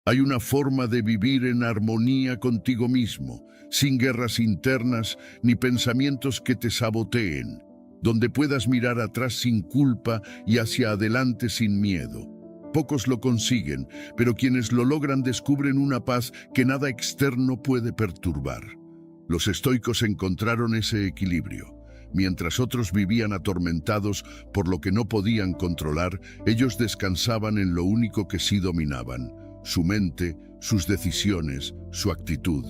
Hay una forma de vivir en armonía contigo mismo, sin guerras internas ni pensamientos que te saboteen, donde puedas mirar atrás sin culpa y hacia adelante sin miedo. Pocos lo consiguen, pero quienes lo logran descubren una paz que nada externo puede perturbar. Los estoicos encontraron ese equilibrio. Mientras otros vivían atormentados por lo que no podían controlar, ellos descansaban en lo único que sí dominaban: su mente, sus decisiones, su actitud.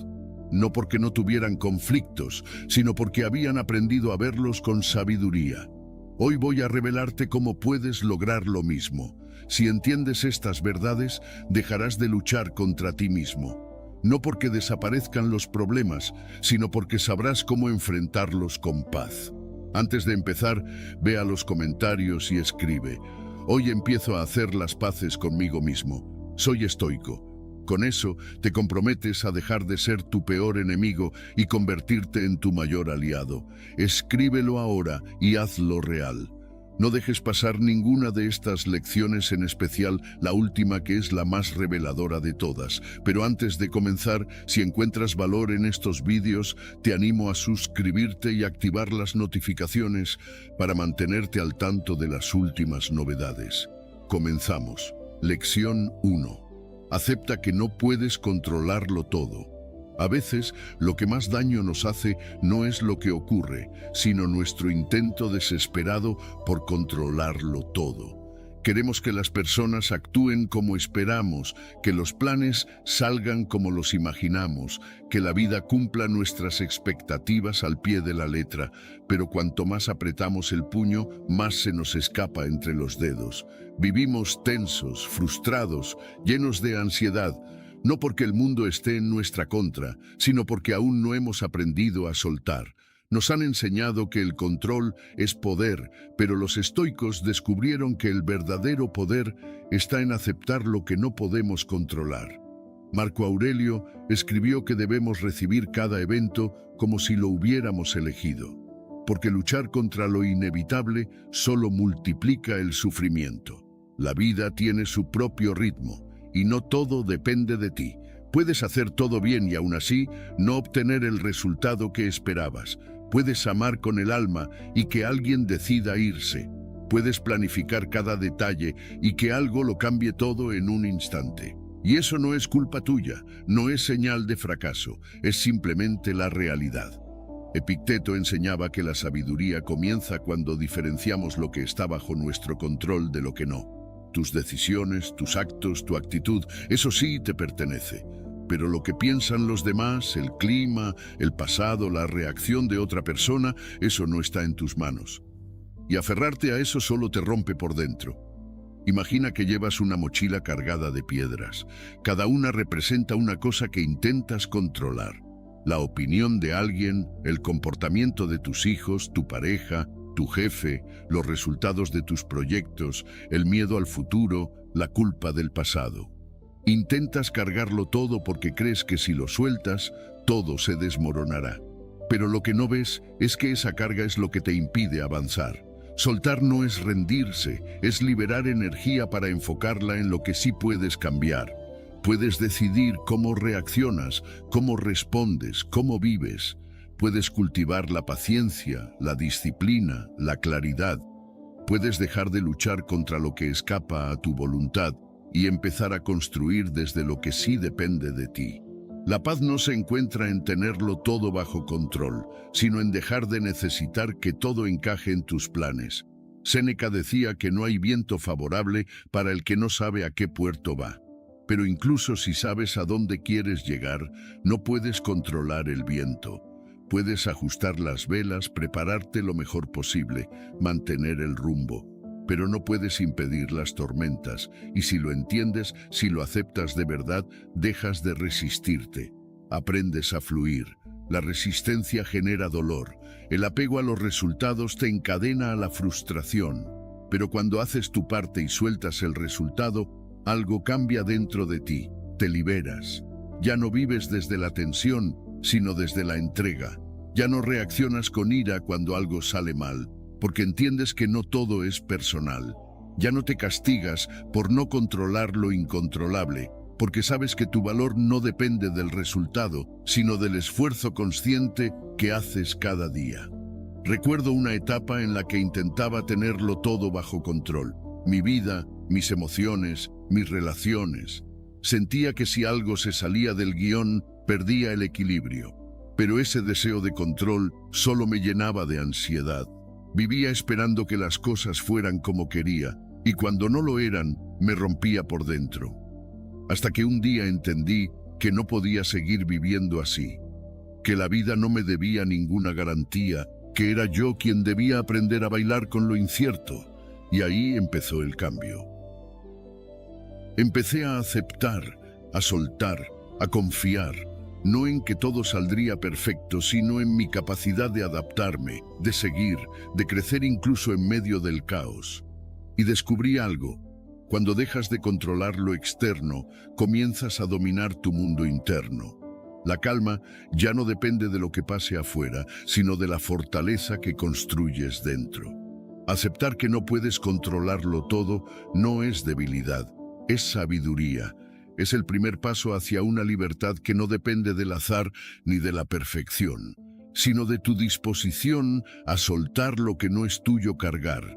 No porque no tuvieran conflictos, sino porque habían aprendido a verlos con sabiduría. Hoy voy a revelarte cómo puedes lograr lo mismo. Si entiendes estas verdades, dejarás de luchar contra ti mismo. No porque desaparezcan los problemas, sino porque sabrás cómo enfrentarlos con paz. Antes de empezar, ve a los comentarios y escribe: hoy empiezo a hacer las paces conmigo mismo. Soy estoico. Con eso te comprometes a dejar de ser tu peor enemigo y convertirte en tu mayor aliado. Escríbelo ahora y hazlo real. No dejes pasar ninguna de estas lecciones, en especial la última, que es la más reveladora de todas. Pero antes de comenzar, si encuentras valor en estos vídeos, te animo a suscribirte y activar las notificaciones para mantenerte al tanto de las últimas novedades. Comenzamos. Lección 1. Acepta que no puedes controlarlo todo. A veces, lo que más daño nos hace no es lo que ocurre, sino nuestro intento desesperado por controlarlo todo. Queremos que las personas actúen como esperamos, que los planes salgan como los imaginamos, que la vida cumpla nuestras expectativas al pie de la letra, pero cuanto más apretamos el puño, más se nos escapa entre los dedos. Vivimos tensos, frustrados, llenos de ansiedad, no porque el mundo esté en nuestra contra, sino porque aún no hemos aprendido a soltar. Nos han enseñado que el control es poder, pero los estoicos descubrieron que el verdadero poder está en aceptar lo que no podemos controlar. Marco Aurelio escribió que debemos recibir cada evento como si lo hubiéramos elegido, porque luchar contra lo inevitable solo multiplica el sufrimiento. La vida tiene su propio ritmo y no todo depende de ti. Puedes hacer todo bien y aún así no obtener el resultado que esperabas. Puedes amar con el alma y que alguien decida irse. Puedes planificar cada detalle y que algo lo cambie todo en un instante. Y eso no es culpa tuya, no es señal de fracaso, es simplemente la realidad. Epicteto enseñaba que la sabiduría comienza cuando diferenciamos lo que está bajo nuestro control de lo que no. Tus decisiones, tus actos, tu actitud, eso sí te pertenece. Pero lo que piensan los demás, el clima, el pasado, la reacción de otra persona, eso no está en tus manos. Y aferrarte a eso solo te rompe por dentro. Imagina que llevas una mochila cargada de piedras. Cada una representa una cosa que intentas controlar. La opinión de alguien, el comportamiento de tus hijos, tu pareja, tu jefe, los resultados de tus proyectos, el miedo al futuro, la culpa del pasado. Intentas cargarlo todo porque crees que si lo sueltas, todo se desmoronará. Pero lo que no ves es que esa carga es lo que te impide avanzar. Soltar no es rendirse, es liberar energía para enfocarla en lo que sí puedes cambiar. Puedes decidir cómo reaccionas, cómo respondes, cómo vives. Puedes cultivar la paciencia, la disciplina, la claridad. Puedes dejar de luchar contra lo que escapa a tu voluntad y empezar a construir desde lo que sí depende de ti. La paz no se encuentra en tenerlo todo bajo control, sino en dejar de necesitar que todo encaje en tus planes. Séneca decía que no hay viento favorable para el que no sabe a qué puerto va. Pero incluso si sabes a dónde quieres llegar, no puedes controlar el viento. Puedes ajustar las velas, prepararte lo mejor posible, mantener el rumbo. Pero no puedes impedir las tormentas, y si lo entiendes, si lo aceptas de verdad, dejas de resistirte. Aprendes a fluir. La resistencia genera dolor. El apego a los resultados te encadena a la frustración. Pero cuando haces tu parte y sueltas el resultado, algo cambia dentro de ti. Te liberas. Ya no vives desde la tensión, sino desde la entrega. Ya no reaccionas con ira cuando algo sale mal, porque entiendes que no todo es personal. Ya no te castigas por no controlar lo incontrolable, porque sabes que tu valor no depende del resultado, sino del esfuerzo consciente que haces cada día. Recuerdo una etapa en la que intentaba tenerlo todo bajo control. Mi vida, mis emociones, mis relaciones. Sentía que si algo se salía del guión, perdía el equilibrio. Pero ese deseo de control solo me llenaba de ansiedad. Vivía esperando que las cosas fueran como quería, y cuando no lo eran, me rompía por dentro. Hasta que un día entendí que no podía seguir viviendo así, que la vida no me debía ninguna garantía, que era yo quien debía aprender a bailar con lo incierto, y ahí empezó el cambio. Empecé a aceptar, a soltar, a confiar, no en que todo saldría perfecto, sino en mi capacidad de adaptarme, de seguir, de crecer incluso en medio del caos. Y descubrí algo: cuando dejas de controlar lo externo, comienzas a dominar tu mundo interno. La calma ya no depende de lo que pase afuera, sino de la fortaleza que construyes dentro. Aceptar que no puedes controlarlo todo no es debilidad, es sabiduría. Es el primer paso hacia una libertad que no depende del azar ni de la perfección, sino de tu disposición a soltar lo que no es tuyo cargar.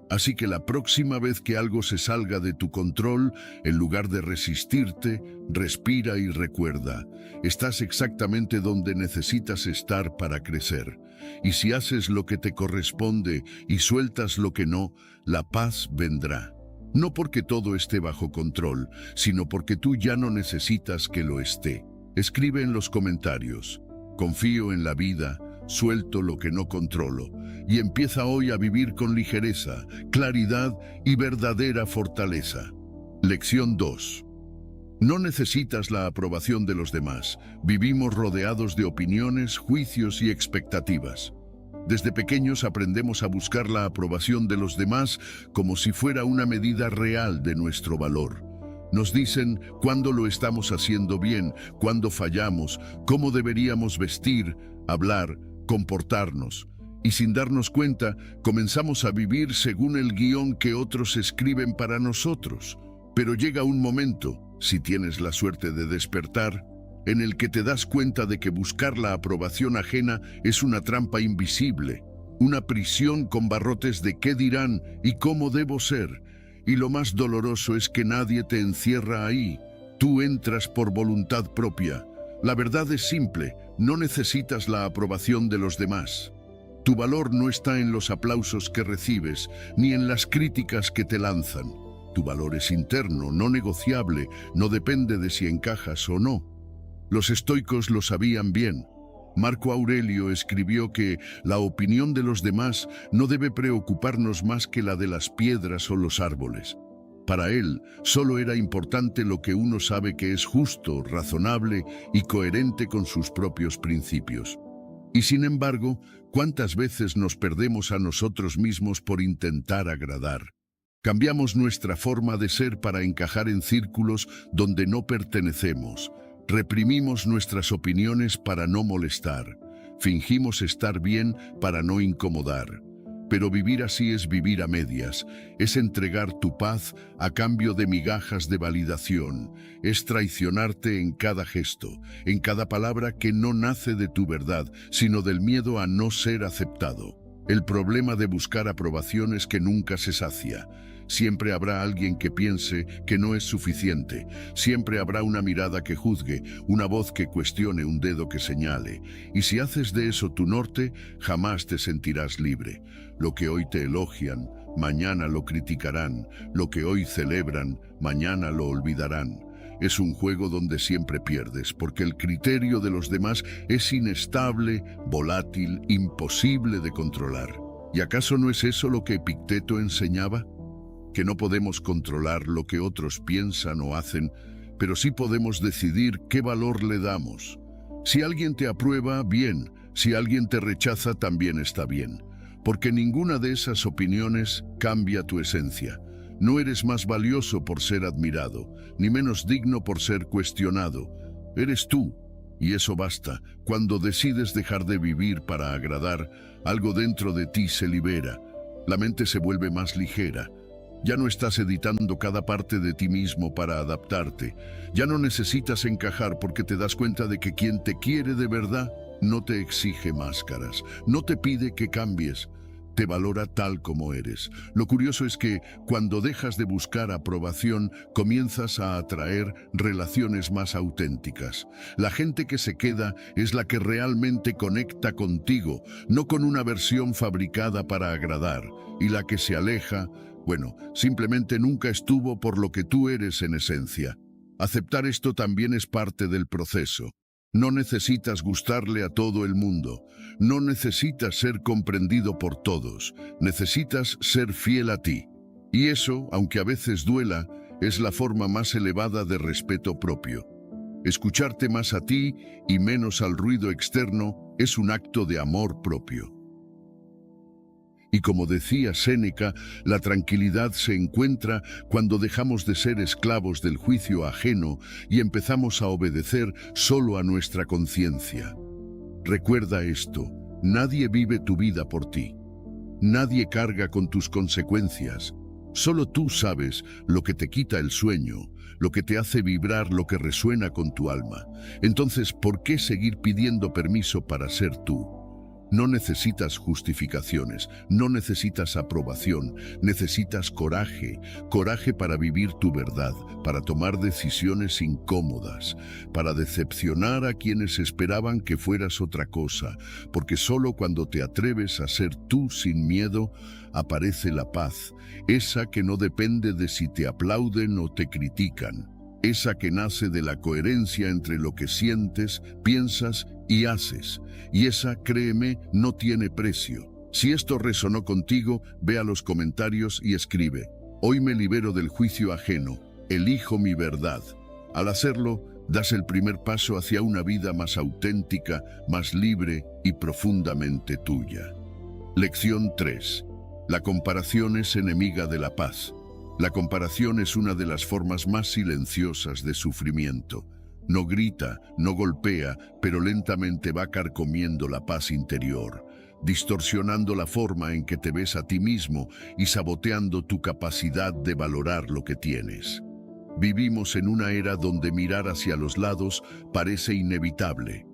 Así que la próxima vez que algo se salga de tu control, en lugar de resistirte, respira y recuerda: estás exactamente donde necesitas estar para crecer. Y si haces lo que te corresponde y sueltas lo que no, la paz vendrá. No porque todo esté bajo control, sino porque tú ya no necesitas que lo esté. Escribe en los comentarios: confío en la vida, suelto lo que no controlo, y empieza hoy a vivir con ligereza, claridad y verdadera fortaleza. Lección 2. No necesitas la aprobación de los demás. Vivimos rodeados de opiniones, juicios y expectativas. Desde pequeños aprendemos a buscar la aprobación de los demás como si fuera una medida real de nuestro valor. Nos dicen cuándo lo estamos haciendo bien, cuándo fallamos, cómo deberíamos vestir, hablar, comportarnos. Y sin darnos cuenta, comenzamos a vivir según el guión que otros escriben para nosotros. Pero llega un momento, si tienes la suerte de despertar, en el que te das cuenta de que buscar la aprobación ajena es una trampa invisible, una prisión con barrotes de qué dirán y cómo debo ser. Y lo más doloroso es que nadie te encierra ahí. Tú entras por voluntad propia. La verdad es simple: no necesitas la aprobación de los demás. Tu valor no está en los aplausos que recibes, ni en las críticas que te lanzan. Tu valor es interno, no negociable, no depende de si encajas o no. Los estoicos lo sabían bien. Marco Aurelio escribió que la opinión de los demás no debe preocuparnos más que la de las piedras o los árboles. Para él, solo era importante lo que uno sabe que es justo, razonable y coherente con sus propios principios. Y sin embargo, ¿cuántas veces nos perdemos a nosotros mismos por intentar agradar? Cambiamos nuestra forma de ser para encajar en círculos donde no pertenecemos. Reprimimos nuestras opiniones para no molestar. Fingimos estar bien para no incomodar. Pero vivir así es vivir a medias, es entregar tu paz a cambio de migajas de validación, es traicionarte en cada gesto, en cada palabra que no nace de tu verdad, sino del miedo a no ser aceptado. El problema de buscar aprobación es que nunca se sacia. Siempre habrá alguien que piense que no es suficiente. Siempre habrá una mirada que juzgue, una voz que cuestione, un dedo que señale. Y si haces de eso tu norte, jamás te sentirás libre. Lo que hoy te elogian, mañana lo criticarán. Lo que hoy celebran, mañana lo olvidarán. Es un juego donde siempre pierdes, porque el criterio de los demás es inestable, volátil, imposible de controlar. ¿Y acaso no es eso lo que Epicteto enseñaba? Que no podemos controlar lo que otros piensan o hacen, pero sí podemos decidir qué valor le damos. Si alguien te aprueba, bien. Si alguien te rechaza, también está bien. Porque ninguna de esas opiniones cambia tu esencia. No eres más valioso por ser admirado, ni menos digno por ser cuestionado. Eres tú, y eso basta. Cuando decides dejar de vivir para agradar, algo dentro de ti se libera. La mente se vuelve más ligera. Ya no estás editando cada parte de ti mismo para adaptarte. Ya no necesitas encajar porque te das cuenta de que quien te quiere de verdad no te exige máscaras, no te pide que cambies, te valora tal como eres. Lo curioso es que cuando dejas de buscar aprobación, comienzas a atraer relaciones más auténticas. La gente que se queda es la que realmente conecta contigo, no con una versión fabricada para agradar. Y la que se aleja, bueno, simplemente nunca estuvo por lo que tú eres en esencia. Aceptar esto también es parte del proceso. No necesitas gustarle a todo el mundo. No necesitas ser comprendido por todos. Necesitas ser fiel a ti. Y eso, aunque a veces duela, es la forma más elevada de respeto propio. Escucharte más a ti y menos al ruido externo es un acto de amor propio. Y como decía Séneca, la tranquilidad se encuentra cuando dejamos de ser esclavos del juicio ajeno y empezamos a obedecer solo a nuestra conciencia. Recuerda esto, nadie vive tu vida por ti. Nadie carga con tus consecuencias. Solo tú sabes lo que te quita el sueño, lo que te hace vibrar, lo que resuena con tu alma. Entonces, ¿por qué seguir pidiendo permiso para ser tú? No necesitas justificaciones, no necesitas aprobación, necesitas coraje, coraje para vivir tu verdad, para tomar decisiones incómodas, para decepcionar a quienes esperaban que fueras otra cosa, porque solo cuando te atreves a ser tú sin miedo, aparece la paz, esa que no depende de si te aplauden o te critican, esa que nace de la coherencia entre lo que sientes, piensas y haces. Y esa, créeme, no tiene precio. Si esto resonó contigo, ve a los comentarios y escribe: hoy me libero del juicio ajeno, elijo mi verdad. Al hacerlo, das el primer paso hacia una vida más auténtica, más libre y profundamente tuya. Lección 3. La comparación es enemiga de la paz. La comparación es una de las formas más silenciosas de sufrimiento. No grita, no golpea, pero lentamente va carcomiendo la paz interior, distorsionando la forma en que te ves a ti mismo y saboteando tu capacidad de valorar lo que tienes. Vivimos en una era donde mirar hacia los lados parece inevitable.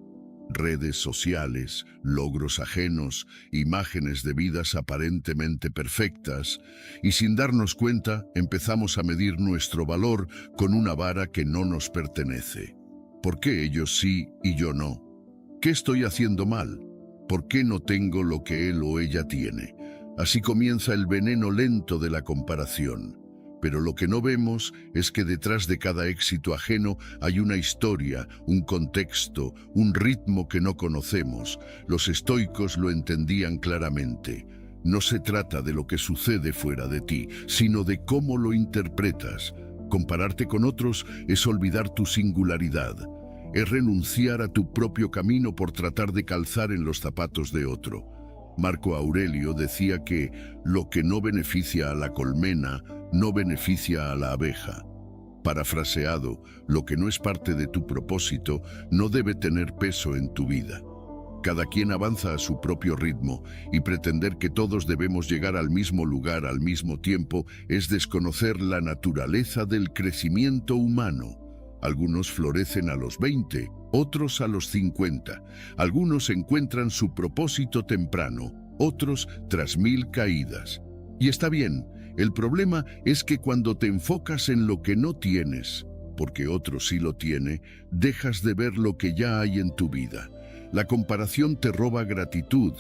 Redes sociales, logros ajenos, imágenes de vidas aparentemente perfectas, y sin darnos cuenta empezamos a medir nuestro valor con una vara que no nos pertenece. ¿Por qué ellos sí y yo no? ¿Qué estoy haciendo mal? ¿Por qué no tengo lo que él o ella tiene? Así comienza el veneno lento de la comparación. Pero lo que no vemos es que detrás de cada éxito ajeno hay una historia, un contexto, un ritmo que no conocemos. Los estoicos lo entendían claramente. No se trata de lo que sucede fuera de ti, sino de cómo lo interpretas. Compararte con otros es olvidar tu singularidad. Es renunciar a tu propio camino por tratar de calzar en los zapatos de otro. Marco Aurelio decía que lo que no beneficia a la colmena no beneficia a la abeja. Parafraseado, lo que no es parte de tu propósito no debe tener peso en tu vida. Cada quien avanza a su propio ritmo y pretender que todos debemos llegar al mismo lugar al mismo tiempo es desconocer la naturaleza del crecimiento humano. Algunos florecen a los 20, otros a los 50. Algunos encuentran su propósito temprano, otros tras 1000 caídas. Y está bien, el problema es que cuando te enfocas en lo que no tienes, porque otro sí lo tiene, dejas de ver lo que ya hay en tu vida. La comparación te roba gratitud,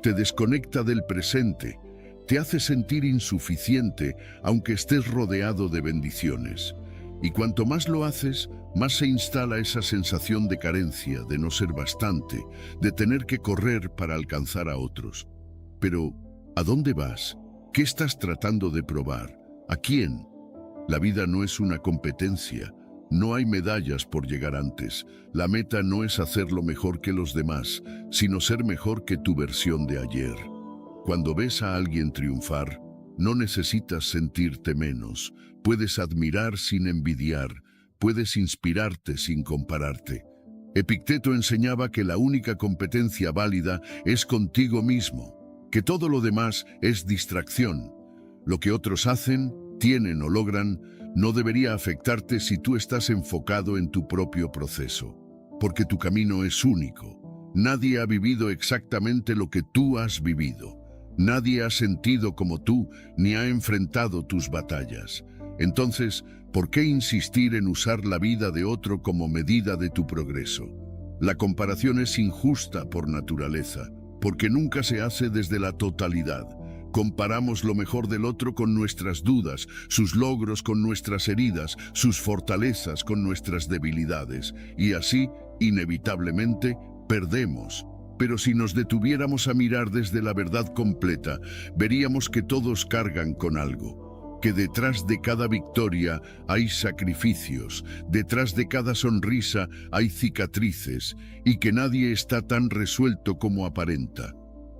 te desconecta del presente, te hace sentir insuficiente aunque estés rodeado de bendiciones. Y cuanto más lo haces, más se instala esa sensación de carencia, de no ser bastante, de tener que correr para alcanzar a otros. Pero, ¿a dónde vas? ¿Qué estás tratando de probar? ¿A quién? La vida no es una competencia. No hay medallas por llegar antes. La meta no es hacerlo mejor que los demás, sino ser mejor que tu versión de ayer. Cuando ves a alguien triunfar, no necesitas sentirte menos. Puedes admirar sin envidiar. Puedes inspirarte sin compararte. Epicteto enseñaba que la única competencia válida es contigo mismo, que todo lo demás es distracción. Lo que otros hacen, tienen o logran, no debería afectarte si tú estás enfocado en tu propio proceso, porque tu camino es único. Nadie ha vivido exactamente lo que tú has vivido. Nadie ha sentido como tú, ni ha enfrentado tus batallas. Entonces, ¿por qué insistir en usar la vida de otro como medida de tu progreso? La comparación es injusta por naturaleza, porque nunca se hace desde la totalidad. Comparamos lo mejor del otro con nuestras dudas, sus logros con nuestras heridas, sus fortalezas con nuestras debilidades, y así, inevitablemente, perdemos. Pero si nos detuviéramos a mirar desde la verdad completa, veríamos que todos cargan con algo, que detrás de cada victoria hay sacrificios, detrás de cada sonrisa hay cicatrices, y que nadie está tan resuelto como aparenta.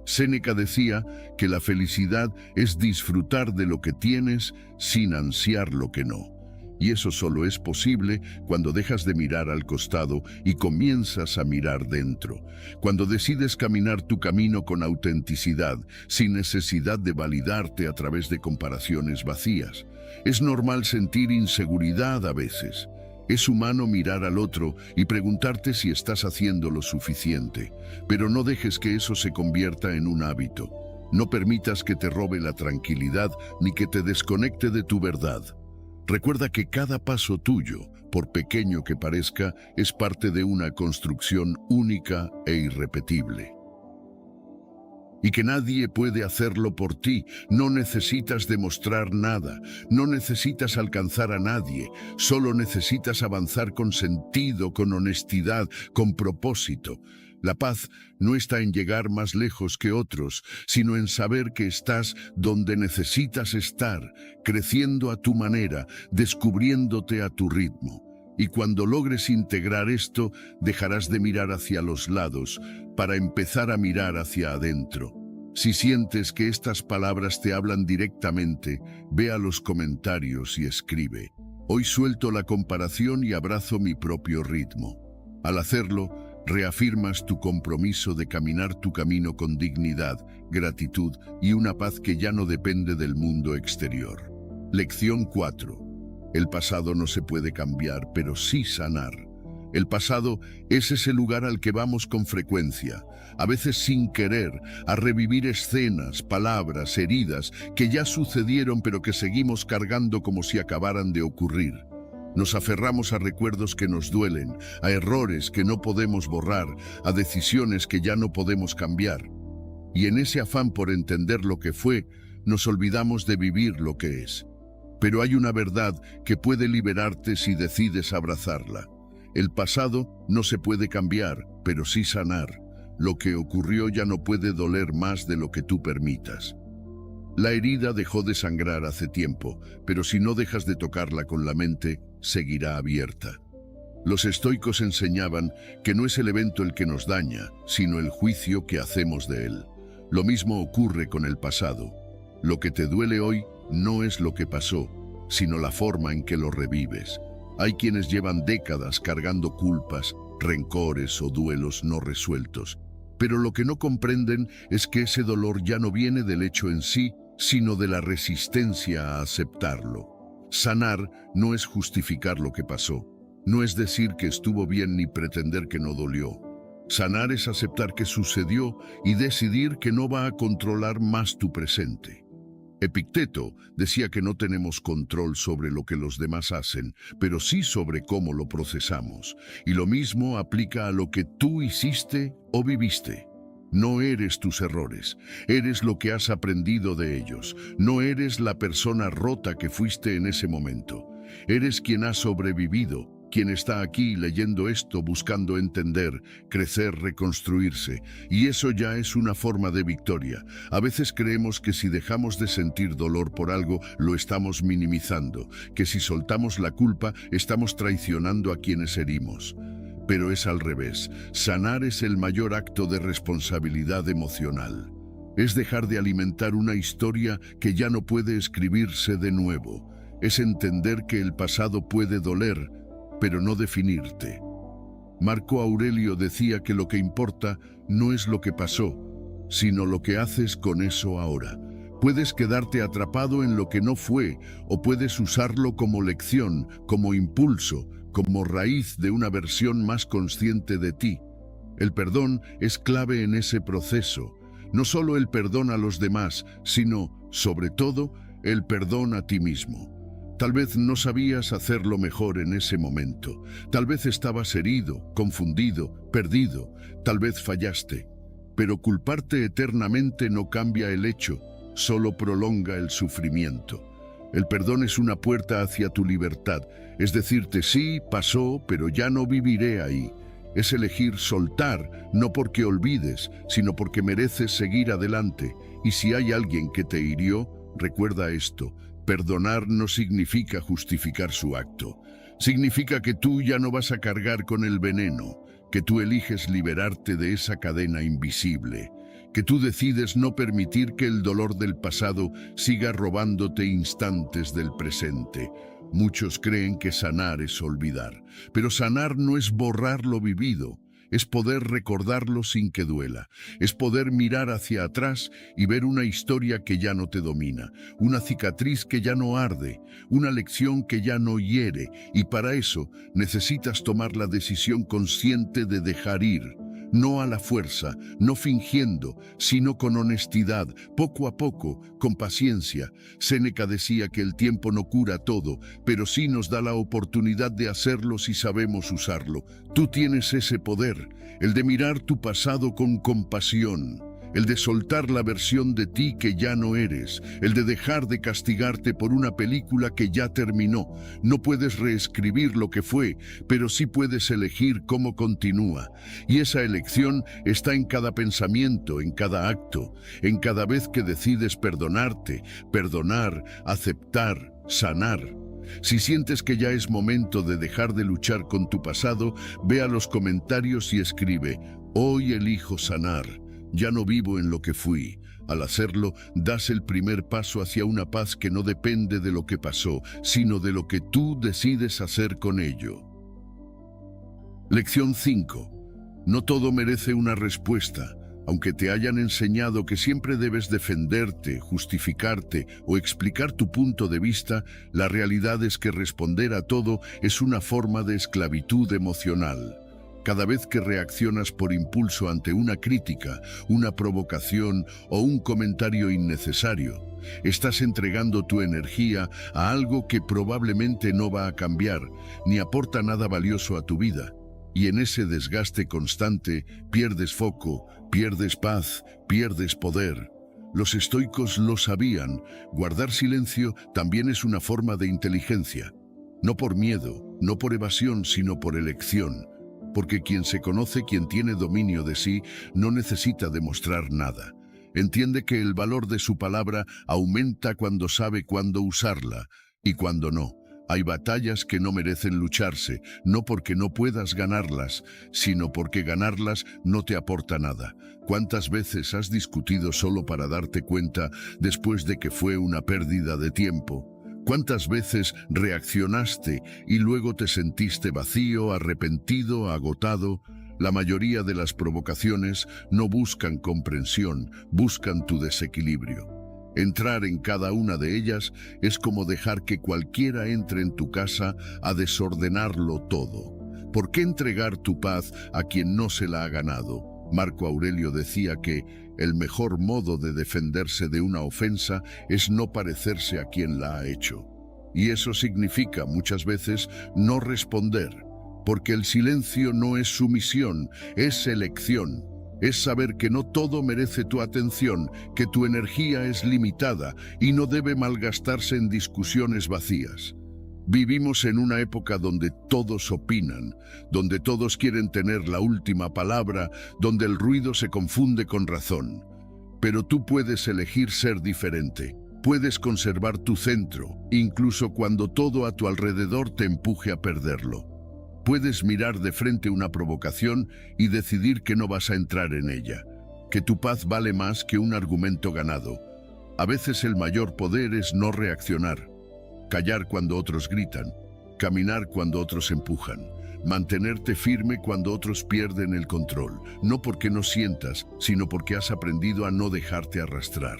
Séneca decía que la felicidad es disfrutar de lo que tienes sin ansiar lo que no. Y eso solo es posible cuando dejas de mirar al costado y comienzas a mirar dentro. Cuando decides caminar tu camino con autenticidad, sin necesidad de validarte a través de comparaciones vacías. Es normal sentir inseguridad a veces. Es humano mirar al otro y preguntarte si estás haciendo lo suficiente, pero no dejes que eso se convierta en un hábito. No permitas que te robe la tranquilidad ni que te desconecte de tu verdad. Recuerda que cada paso tuyo, por pequeño que parezca, es parte de una construcción única e irrepetible. Y que nadie puede hacerlo por ti. No necesitas demostrar nada, no necesitas alcanzar a nadie, solo necesitas avanzar con sentido, con honestidad, con propósito. La paz no está en llegar más lejos que otros, sino en saber que estás donde necesitas estar, creciendo a tu manera, descubriéndote a tu ritmo. Y cuando logres integrar esto, dejarás de mirar hacia los lados para empezar a mirar hacia adentro. Si sientes que estas palabras te hablan directamente, ve a los comentarios y escribe: hoy suelto la comparación y abrazo mi propio ritmo. Al hacerlo, reafirmas tu compromiso de caminar tu camino con dignidad, gratitud y una paz que ya no depende del mundo exterior. Lección 4. El pasado no se puede cambiar, pero sí sanar. El pasado es ese lugar al que vamos con frecuencia, a veces sin querer, a revivir escenas, palabras, heridas que ya sucedieron pero que seguimos cargando como si acabaran de ocurrir. Nos aferramos a recuerdos que nos duelen, a errores que no podemos borrar, a decisiones que ya no podemos cambiar. Y en ese afán por entender lo que fue, nos olvidamos de vivir lo que es. Pero hay una verdad que puede liberarte si decides abrazarla. El pasado no se puede cambiar, pero sí sanar. Lo que ocurrió ya no puede doler más de lo que tú permitas. La herida dejó de sangrar hace tiempo, pero si no dejas de tocarla con la mente, seguirá abierta. Los estoicos enseñaban que no es el evento el que nos daña, sino el juicio que hacemos de él. Lo mismo ocurre con el pasado. Lo que te duele hoy no es lo que pasó, sino la forma en que lo revives. Hay quienes llevan décadas cargando culpas, rencores o duelos no resueltos. Pero lo que no comprenden es que ese dolor ya no viene del hecho en sí, sino de la resistencia a aceptarlo. Sanar no es justificar lo que pasó, no es decir que estuvo bien ni pretender que no dolió. Sanar es aceptar que sucedió y decidir que no va a controlar más tu presente. Epicteto decía que no tenemos control sobre lo que los demás hacen, pero sí sobre cómo lo procesamos. Y lo mismo aplica a lo que tú hiciste o viviste. No eres tus errores, eres lo que has aprendido de ellos. No eres la persona rota que fuiste en ese momento. Eres quien ha sobrevivido, quien está aquí leyendo esto, buscando entender, crecer, reconstruirse. Y eso ya es una forma de victoria. A veces creemos que si dejamos de sentir dolor por algo, lo estamos minimizando, que si soltamos la culpa, estamos traicionando a quienes herimos. Pero es al revés. Sanar es el mayor acto de responsabilidad emocional. Es dejar de alimentar una historia que ya no puede escribirse de nuevo. Es entender que el pasado puede doler, pero no definirte. Marco Aurelio decía que lo que importa no es lo que pasó, sino lo que haces con eso ahora. Puedes quedarte atrapado en lo que no fue o puedes usarlo como lección, como impulso, como raíz de una versión más consciente de ti. El perdón es clave en ese proceso. No solo el perdón a los demás, sino, sobre todo, el perdón a ti mismo. Tal vez no sabías hacerlo mejor en ese momento. Tal vez estabas herido, confundido, perdido. Tal vez fallaste. Pero culparte eternamente no cambia el hecho, solo prolonga el sufrimiento. El perdón es una puerta hacia tu libertad. Es decirte, sí, pasó, pero ya no viviré ahí. Es elegir soltar, no porque olvides, sino porque mereces seguir adelante. Y si hay alguien que te hirió, recuerda esto. Perdonar no significa justificar su acto. Significa que tú ya no vas a cargar con el veneno, que tú eliges liberarte de esa cadena invisible, que tú decides no permitir que el dolor del pasado siga robándote instantes del presente. Muchos creen que sanar es olvidar, pero sanar no es borrar lo vivido. Es poder recordarlo sin que duela. Es poder mirar hacia atrás y ver una historia que ya no te domina, una cicatriz que ya no arde, una lección que ya no hiere. Y para eso necesitas tomar la decisión consciente de dejar ir. No a la fuerza, no fingiendo, sino con honestidad, poco a poco, con paciencia. Séneca decía que el tiempo no cura todo, pero sí nos da la oportunidad de hacerlo si sabemos usarlo. Tú tienes ese poder, el de mirar tu pasado con compasión, el de soltar la versión de ti que ya no eres, el de dejar de castigarte por una película que ya terminó. No puedes reescribir lo que fue, pero sí puedes elegir cómo continúa. Y esa elección está en cada pensamiento, en cada acto, en cada vez que decides perdonarte, perdonar, aceptar, sanar. Si sientes que ya es momento de dejar de luchar con tu pasado, ve a los comentarios y escribe: hoy elijo sanar. Ya no vivo en lo que fui. Al hacerlo, das el primer paso hacia una paz que no depende de lo que pasó, sino de lo que tú decides hacer con ello. Lección 5. No todo merece una respuesta. Aunque te hayan enseñado que siempre debes defenderte, justificarte o explicar tu punto de vista, la realidad es que responder a todo es una forma de esclavitud emocional. Cada vez que reaccionas por impulso ante una crítica, una provocación o un comentario innecesario, estás entregando tu energía a algo que probablemente no va a cambiar, ni aporta nada valioso a tu vida. Y en ese desgaste constante pierdes foco, pierdes paz, pierdes poder. Los estoicos lo sabían. Guardar silencio también es una forma de inteligencia. No por miedo, no por evasión, sino por elección. Porque quien se conoce, quien tiene dominio de sí, no necesita demostrar nada. Entiende que el valor de su palabra aumenta cuando sabe cuándo usarla y cuándo no. Hay batallas que no merecen lucharse, no porque no puedas ganarlas, sino porque ganarlas no te aporta nada. ¿Cuántas veces has discutido solo para darte cuenta después de que fue una pérdida de tiempo? ¿Cuántas veces reaccionaste y luego te sentiste vacío, arrepentido, agotado? La mayoría de las provocaciones no buscan comprensión, buscan tu desequilibrio. Entrar en cada una de ellas es como dejar que cualquiera entre en tu casa a desordenarlo todo. ¿Por qué entregar tu paz a quien no se la ha ganado? Marco Aurelio decía que el mejor modo de defenderse de una ofensa es no parecerse a quien la ha hecho. Y eso significa muchas veces no responder, porque el silencio no es sumisión, es elección. Es saber que no todo merece tu atención, que tu energía es limitada y no debe malgastarse en discusiones vacías. Vivimos en una época donde todos opinan, donde todos quieren tener la última palabra, donde el ruido se confunde con razón. Pero tú puedes elegir ser diferente. Puedes conservar tu centro, incluso cuando todo a tu alrededor te empuje a perderlo. Puedes mirar de frente una provocación y decidir que no vas a entrar en ella, que tu paz vale más que un argumento ganado. A veces el mayor poder es no reaccionar, callar cuando otros gritan, caminar cuando otros empujan, mantenerte firme cuando otros pierden el control, no porque no sientas, sino porque has aprendido a no dejarte arrastrar.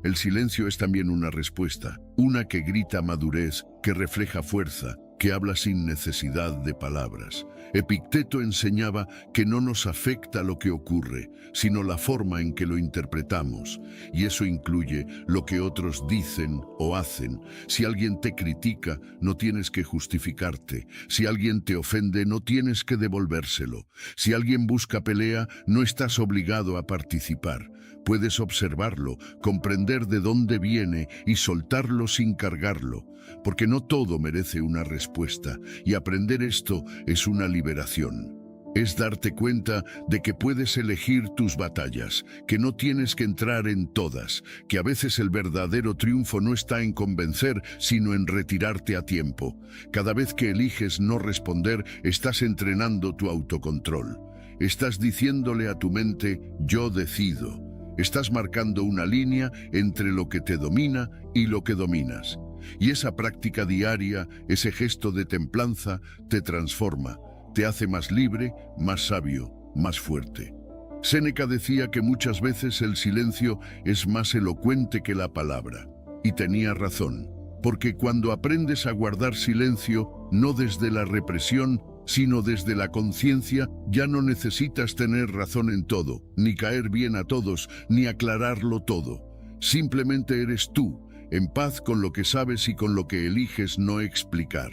El silencio es también una respuesta, una que grita madurez, que refleja fuerza, que habla sin necesidad de palabras. Epicteto enseñaba que no nos afecta lo que ocurre, sino la forma en que lo interpretamos, y eso incluye lo que otros dicen o hacen. Si alguien te critica, no tienes que justificarte. Si alguien te ofende, no tienes que devolvérselo. Si alguien busca pelea, no estás obligado a participar. Puedes observarlo, comprender de dónde viene y soltarlo sin cargarlo, porque no todo merece una respuesta, y aprender esto es una liberación. Es darte cuenta de que puedes elegir tus batallas, que no tienes que entrar en todas, que a veces el verdadero triunfo no está en convencer, sino en retirarte a tiempo. Cada vez que eliges no responder, estás entrenando tu autocontrol. Estás diciéndole a tu mente, yo decido. Estás marcando una línea entre lo que te domina y lo que dominas. Y esa práctica diaria, ese gesto de templanza, te transforma, te hace más libre, más sabio, más fuerte. Séneca decía que muchas veces el silencio es más elocuente que la palabra. Y tenía razón, porque cuando aprendes a guardar silencio, no desde la represión, sino desde la conciencia, ya no necesitas tener razón en todo, ni caer bien a todos, ni aclararlo todo. Simplemente eres tú, en paz con lo que sabes y con lo que eliges no explicar.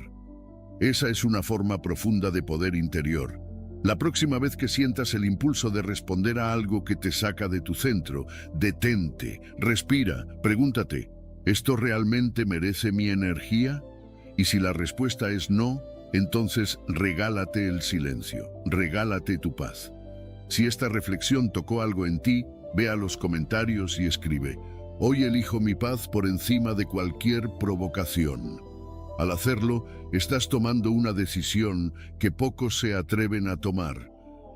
Esa es una forma profunda de poder interior. La próxima vez que sientas el impulso de responder a algo que te saca de tu centro, detente, respira, pregúntate, ¿esto realmente merece mi energía? Y si la respuesta es no, entonces regálate el silencio, regálate tu paz. Si esta reflexión tocó algo en ti, ve a los comentarios y escribe, hoy elijo mi paz por encima de cualquier provocación. Al hacerlo, estás tomando una decisión que pocos se atreven a tomar,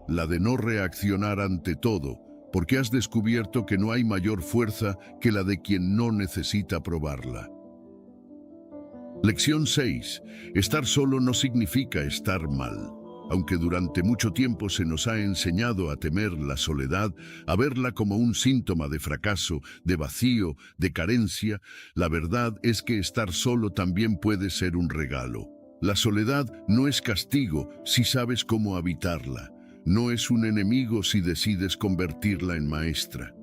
la de no reaccionar ante todo, porque has descubierto que no hay mayor fuerza que la de quien no necesita probarla. Lección 6. Estar solo no significa estar mal. Aunque durante mucho tiempo se nos ha enseñado a temer la soledad, a verla como un síntoma de fracaso, de vacío, de carencia, la verdad es que estar solo también puede ser un regalo. La soledad no es castigo si sabes cómo habitarla. No es un enemigo si decides convertirla en maestra.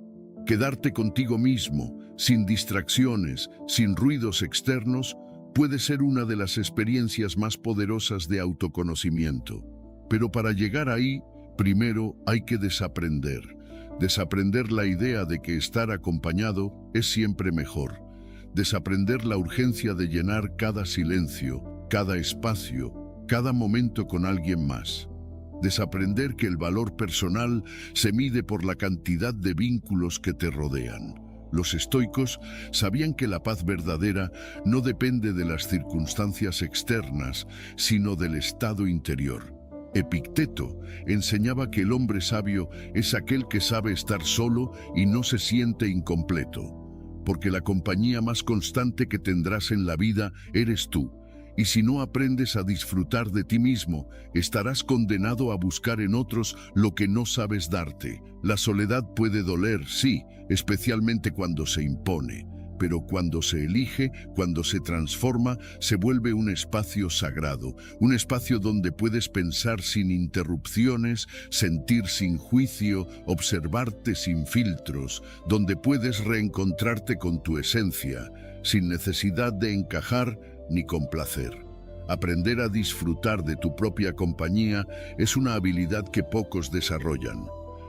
Quedarte contigo mismo, sin distracciones, sin ruidos externos, puede ser una de las experiencias más poderosas de autoconocimiento. Pero para llegar ahí, primero hay que desaprender. Desaprender la idea de que estar acompañado es siempre mejor. Desaprender la urgencia de llenar cada silencio, cada espacio, cada momento con alguien más. Desaprender que el valor personal se mide por la cantidad de vínculos que te rodean. Los estoicos sabían que la paz verdadera no depende de las circunstancias externas, sino del estado interior. Epicteto enseñaba que el hombre sabio es aquel que sabe estar solo y no se siente incompleto, porque la compañía más constante que tendrás en la vida eres tú. Y si no aprendes a disfrutar de ti mismo, estarás condenado a buscar en otros lo que no sabes darte. La soledad puede doler, sí, especialmente cuando se impone, pero cuando se elige, cuando se transforma, se vuelve un espacio sagrado, un espacio donde puedes pensar sin interrupciones, sentir sin juicio, observarte sin filtros, donde puedes reencontrarte con tu esencia, sin necesidad de encajar ni complacer. Aprender a disfrutar de tu propia compañía es una habilidad que pocos desarrollan.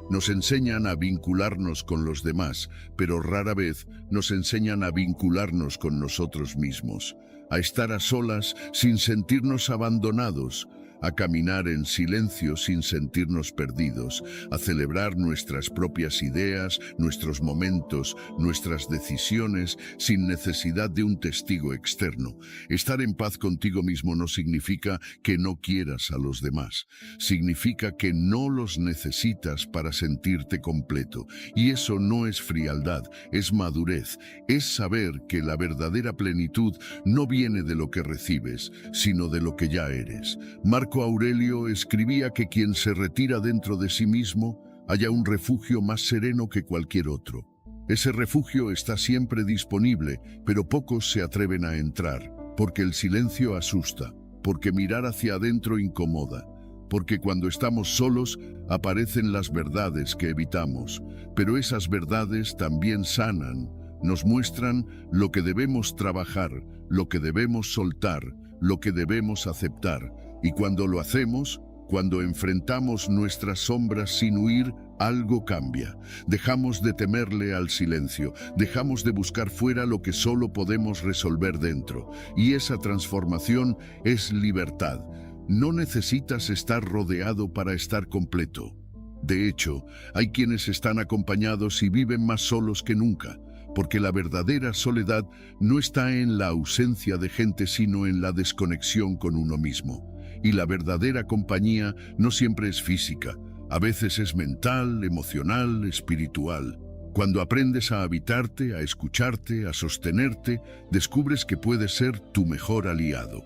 Nos enseñan a vincularnos con los demás, pero rara vez nos enseñan a vincularnos con nosotros mismos, a estar a solas sin sentirnos abandonados, a caminar en silencio sin sentirnos perdidos, a celebrar nuestras propias ideas, nuestros momentos, nuestras decisiones, sin necesidad de un testigo externo. Estar en paz contigo mismo no significa que no quieras a los demás. Significa que no los necesitas para sentirte completo. Y eso no es frialdad, es madurez. Es saber que la verdadera plenitud no viene de lo que recibes, sino de lo que ya eres. Marco Aurelio escribía que quien se retira dentro de sí mismo halla un refugio más sereno que cualquier otro. Ese refugio está siempre disponible, pero pocos se atreven a entrar, porque el silencio asusta, porque mirar hacia adentro incomoda, porque cuando estamos solos aparecen las verdades que evitamos, pero esas verdades también sanan, nos muestran lo que debemos trabajar, lo que debemos soltar, lo que debemos aceptar, y cuando lo hacemos, cuando enfrentamos nuestras sombras sin huir, algo cambia. Dejamos de temerle al silencio, dejamos de buscar fuera lo que solo podemos resolver dentro. Y esa transformación es libertad. No necesitas estar rodeado para estar completo. De hecho, hay quienes están acompañados y viven más solos que nunca, porque la verdadera soledad no está en la ausencia de gente, sino en la desconexión con uno mismo. Y la verdadera compañía no siempre es física, a veces es mental, emocional, espiritual. Cuando aprendes a habitarte, a escucharte, a sostenerte, descubres que puedes ser tu mejor aliado,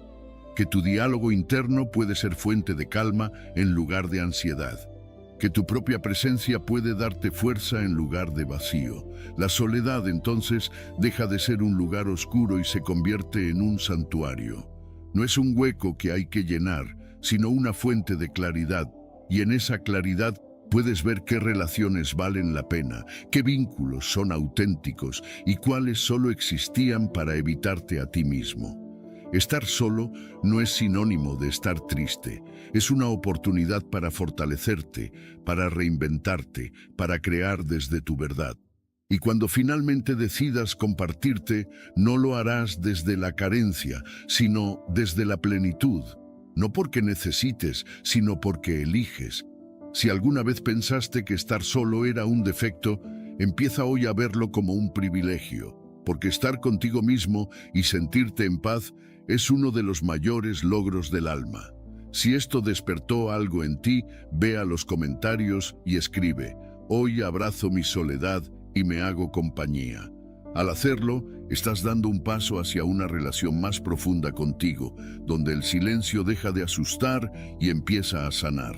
que tu diálogo interno puede ser fuente de calma en lugar de ansiedad, que tu propia presencia puede darte fuerza en lugar de vacío. La soledad entonces deja de ser un lugar oscuro y se convierte en un santuario. No es un hueco que hay que llenar, sino una fuente de claridad, y en esa claridad puedes ver qué relaciones valen la pena, qué vínculos son auténticos y cuáles solo existían para evitarte a ti mismo. Estar solo no es sinónimo de estar triste, es una oportunidad para fortalecerte, para reinventarte, para crear desde tu verdad. Y cuando finalmente decidas compartirte, no lo harás desde la carencia, sino desde la plenitud. No porque necesites, sino porque eliges. Si alguna vez pensaste que estar solo era un defecto, empieza hoy a verlo como un privilegio, porque estar contigo mismo y sentirte en paz es uno de los mayores logros del alma. Si esto despertó algo en ti, ve a los comentarios y escribe: hoy abrazo mi soledad y me hago compañía. Al hacerlo, estás dando un paso hacia una relación más profunda contigo, donde el silencio deja de asustar y empieza a sanar.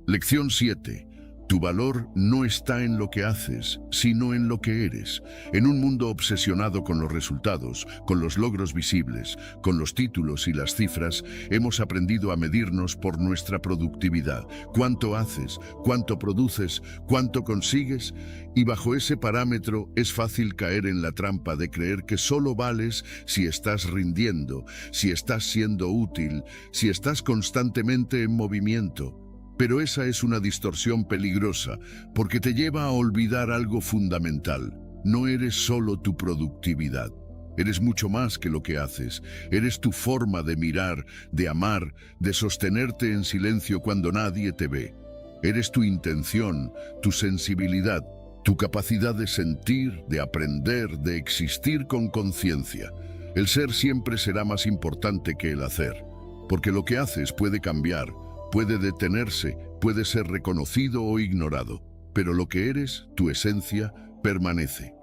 Lección 7. Tu valor no está en lo que haces, sino en lo que eres. En un mundo obsesionado con los resultados, con los logros visibles, con los títulos y las cifras, hemos aprendido a medirnos por nuestra productividad. ¿Cuánto haces? ¿Cuánto produces? ¿Cuánto consigues? Y bajo ese parámetro es fácil caer en la trampa de creer que solo vales si estás rindiendo, si estás siendo útil, si estás constantemente en movimiento. Pero esa es una distorsión peligrosa, porque te lleva a olvidar algo fundamental. No eres solo tu productividad. Eres mucho más que lo que haces. Eres tu forma de mirar, de amar, de sostenerte en silencio cuando nadie te ve. Eres tu intención, tu sensibilidad, tu capacidad de sentir, de aprender, de existir con conciencia. El ser siempre será más importante que el hacer, porque lo que haces puede cambiar, puede detenerse, puede ser reconocido o ignorado, pero lo que eres, tu esencia, permanece.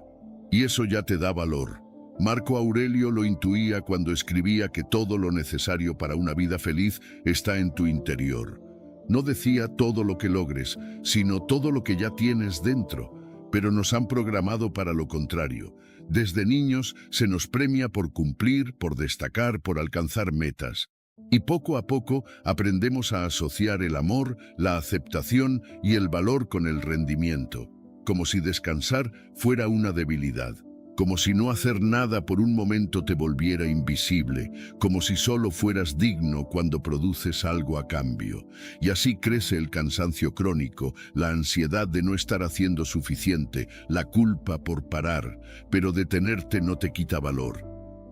Y eso ya te da valor. Marco Aurelio lo intuía cuando escribía que todo lo necesario para una vida feliz está en tu interior. No decía todo lo que logres, sino todo lo que ya tienes dentro, pero nos han programado para lo contrario. Desde niños se nos premia por cumplir, por destacar, por alcanzar metas. Y poco a poco aprendemos a asociar el amor, la aceptación y el valor con el rendimiento, como si descansar fuera una debilidad, como si no hacer nada por un momento te volviera invisible, como si solo fueras digno cuando produces algo a cambio. Y así crece el cansancio crónico, la ansiedad de no estar haciendo suficiente, la culpa por parar, pero detenerte no te quita valor.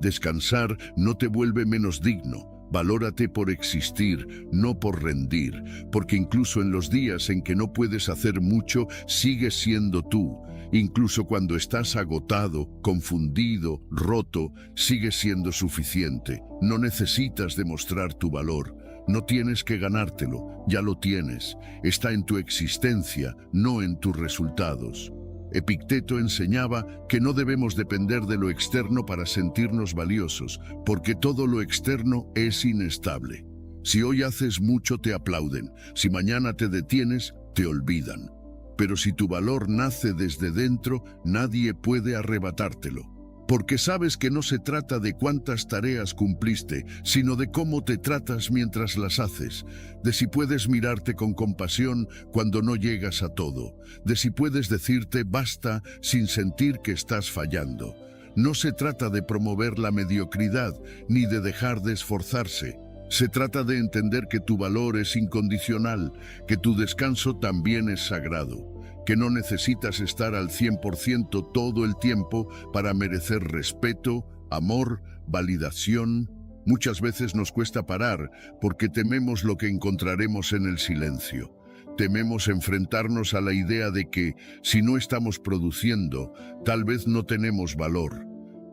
Descansar no te vuelve menos digno. Valórate por existir, no por rendir, porque incluso en los días en que no puedes hacer mucho, sigues siendo tú. Incluso cuando estás agotado, confundido, roto, sigues siendo suficiente. No necesitas demostrar tu valor. No tienes que ganártelo, ya lo tienes. Está en tu existencia, no en tus resultados. Epicteto enseñaba que no debemos depender de lo externo para sentirnos valiosos, porque todo lo externo es inestable. Si hoy haces mucho te aplauden, si mañana te detienes, te olvidan. Pero si tu valor nace desde dentro, nadie puede arrebatártelo. Porque sabes que no se trata de cuántas tareas cumpliste, sino de cómo te tratas mientras las haces, de si puedes mirarte con compasión cuando no llegas a todo, de si puedes decirte basta sin sentir que estás fallando. No se trata de promover la mediocridad, ni de dejar de esforzarse. Se trata de entender que tu valor es incondicional, que tu descanso también es sagrado, que no necesitas estar al 100% todo el tiempo para merecer respeto, amor, validación. Muchas veces nos cuesta parar porque tememos lo que encontraremos en el silencio. Tememos enfrentarnos a la idea de que, si no estamos produciendo, tal vez no tenemos valor.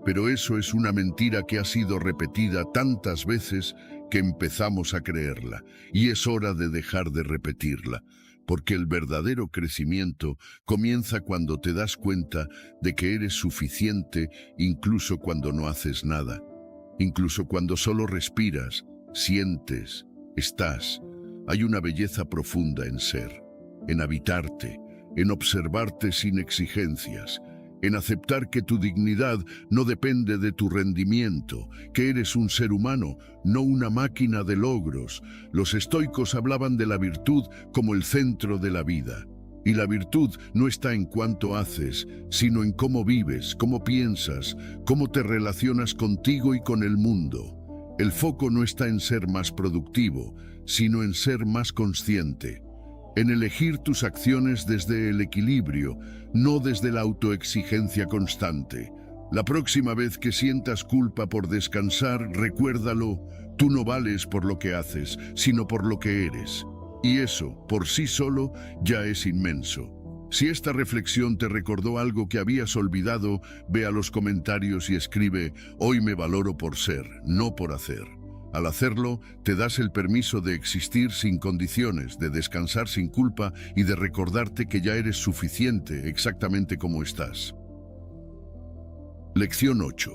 Pero eso es una mentira que ha sido repetida tantas veces que empezamos a creerla, y es hora de dejar de repetirla. Porque el verdadero crecimiento comienza cuando te das cuenta de que eres suficiente incluso cuando no haces nada, incluso cuando solo respiras, sientes, estás. Hay una belleza profunda en ser, en habitarte, en observarte sin exigencias, en aceptar que tu dignidad no depende de tu rendimiento, que eres un ser humano, no una máquina de logros. Los estoicos hablaban de la virtud como el centro de la vida. Y la virtud no está en cuánto haces, sino en cómo vives, cómo piensas, cómo te relacionas contigo y con el mundo. El foco no está en ser más productivo, sino en ser más consciente, en elegir tus acciones desde el equilibrio, no desde la autoexigencia constante. La próxima vez que sientas culpa por descansar, recuérdalo, tú no vales por lo que haces, sino por lo que eres. Y eso, por sí solo, ya es inmenso. Si esta reflexión te recordó algo que habías olvidado, ve a los comentarios y escribe: hoy me valoro por ser, no por hacer. Al hacerlo, te das el permiso de existir sin condiciones, de descansar sin culpa y de recordarte que ya eres suficiente exactamente como estás. Lección 8.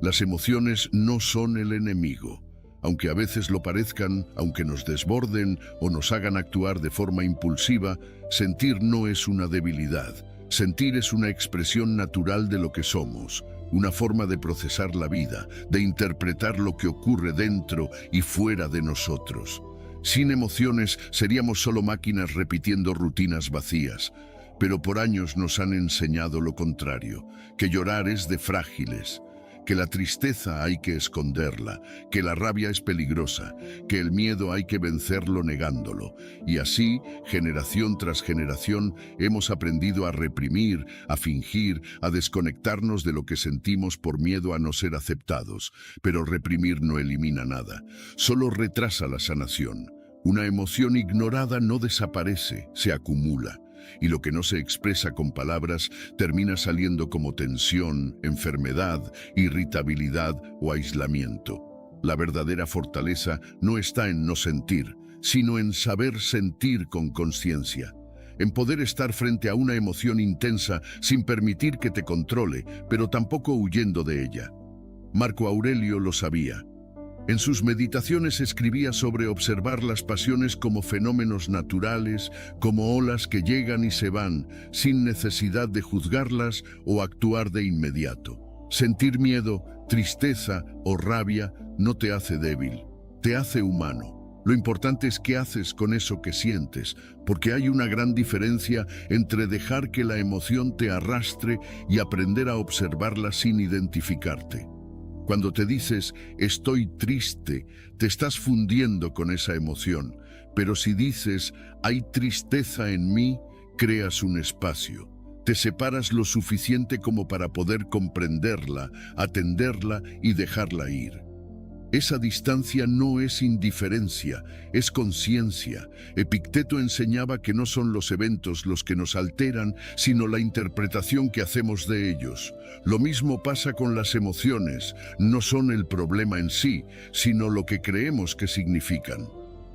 Las emociones no son el enemigo. Aunque a veces lo parezcan, aunque nos desborden o nos hagan actuar de forma impulsiva, sentir no es una debilidad. Sentir es una expresión natural de lo que somos. Una forma de procesar la vida, de interpretar lo que ocurre dentro y fuera de nosotros. Sin emociones seríamos solo máquinas repitiendo rutinas vacías, pero por años nos han enseñado lo contrario, que llorar es de frágiles, que la tristeza hay que esconderla, que la rabia es peligrosa, que el miedo hay que vencerlo negándolo. Y así, generación tras generación, hemos aprendido a reprimir, a fingir, a desconectarnos de lo que sentimos por miedo a no ser aceptados. Pero reprimir no elimina nada, solo retrasa la sanación. Una emoción ignorada no desaparece, se acumula. Y lo que no se expresa con palabras termina saliendo como tensión, enfermedad, irritabilidad o aislamiento. La verdadera fortaleza no está en no sentir, sino en saber sentir con conciencia. En poder estar frente a una emoción intensa sin permitir que te controle, pero tampoco huyendo de ella. Marco Aurelio lo sabía. En sus meditaciones escribía sobre observar las pasiones como fenómenos naturales, como olas que llegan y se van, sin necesidad de juzgarlas o actuar de inmediato. Sentir miedo, tristeza o rabia no te hace débil, te hace humano. Lo importante es qué haces con eso que sientes, porque hay una gran diferencia entre dejar que la emoción te arrastre y aprender a observarla sin identificarte. Cuando te dices, estoy triste, te estás fundiendo con esa emoción. Pero si dices, hay tristeza en mí, creas un espacio. Te separas lo suficiente como para poder comprenderla, atenderla y dejarla ir. Esa distancia no es indiferencia, es conciencia. Epicteto enseñaba que no son los eventos los que nos alteran, sino la interpretación que hacemos de ellos. Lo mismo pasa con las emociones, no son el problema en sí, sino lo que creemos que significan.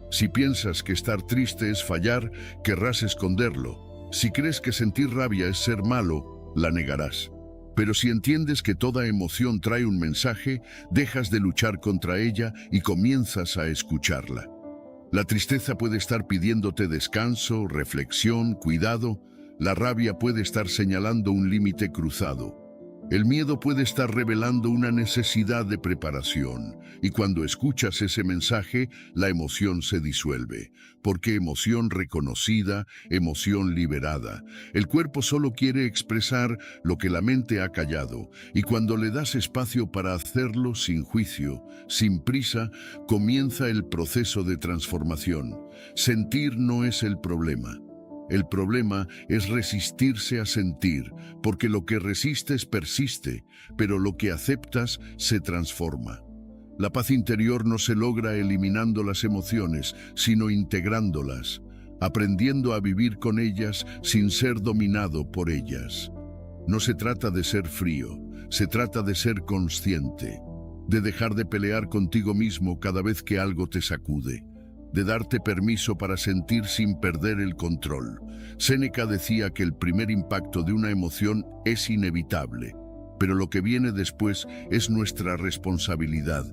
Si piensas que estar triste es fallar, querrás esconderlo. Si crees que sentir rabia es ser malo, la negarás. Pero si entiendes que toda emoción trae un mensaje, dejas de luchar contra ella y comienzas a escucharla. La tristeza puede estar pidiéndote descanso, reflexión, cuidado, La rabia puede estar señalando un límite cruzado. El miedo puede estar revelando una necesidad de preparación, y cuando escuchas ese mensaje, la emoción se disuelve, porque emoción reconocida, emoción liberada. El cuerpo solo quiere expresar lo que la mente ha callado, y cuando le das espacio para hacerlo sin juicio, sin prisa, comienza el proceso de transformación. Sentir no es el problema. El problema es resistirse a sentir, porque lo que resistes persiste, pero lo que aceptas se transforma. La paz interior no se logra eliminando las emociones, sino integrándolas, aprendiendo a vivir con ellas sin ser dominado por ellas. No se trata de ser frío, se trata de ser consciente, de dejar de pelear contigo mismo cada vez que algo te sacude, de darte permiso para sentir sin perder el control. Séneca decía que el primer impacto de una emoción es inevitable, pero lo que viene después es nuestra responsabilidad.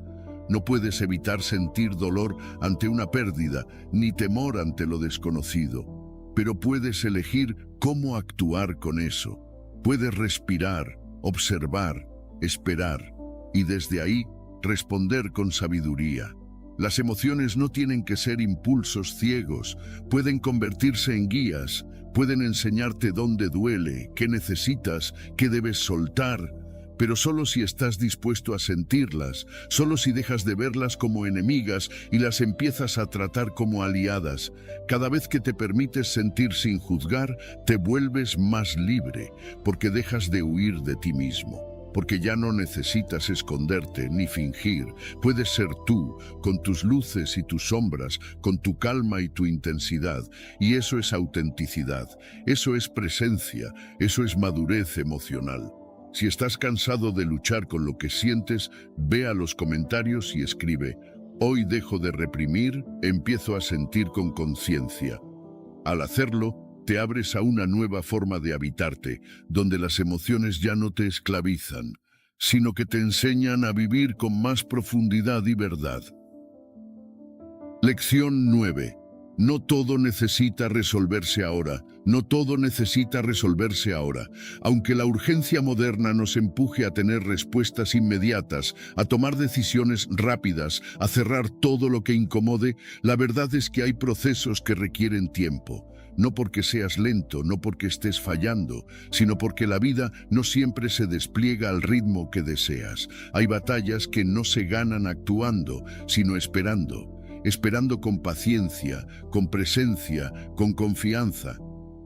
No puedes evitar sentir dolor ante una pérdida, ni temor ante lo desconocido, pero puedes elegir cómo actuar con eso. Puedes respirar, observar, esperar, y desde ahí responder con sabiduría. Las emociones no tienen que ser impulsos ciegos, pueden convertirse en guías, pueden enseñarte dónde duele, qué necesitas, qué debes soltar, pero solo si estás dispuesto a sentirlas, solo si dejas de verlas como enemigas y las empiezas a tratar como aliadas. Cada vez que te permites sentir sin juzgar, te vuelves más libre, porque dejas de huir de ti mismo. Porque ya no necesitas esconderte ni fingir. Puedes ser tú, con tus luces y tus sombras, con tu calma y tu intensidad. Y eso es autenticidad, eso es presencia, eso es madurez emocional. Si estás cansado de luchar con lo que sientes, ve a los comentarios y escribe: hoy dejo de reprimir, empiezo a sentir con conciencia. Al hacerlo, te abres a una nueva forma de habitarte, donde las emociones ya no te esclavizan, sino que te enseñan a vivir con más profundidad y verdad. Lección 9. No todo necesita resolverse ahora, no todo necesita resolverse ahora. Aunque la urgencia moderna nos empuje a tener respuestas inmediatas, a tomar decisiones rápidas, a cerrar todo lo que incomode, la verdad es que hay procesos que requieren tiempo. No porque seas lento, no porque estés fallando, sino porque la vida no siempre se despliega al ritmo que deseas. Hay batallas que no se ganan actuando, sino esperando. Esperando con paciencia, con presencia, con confianza.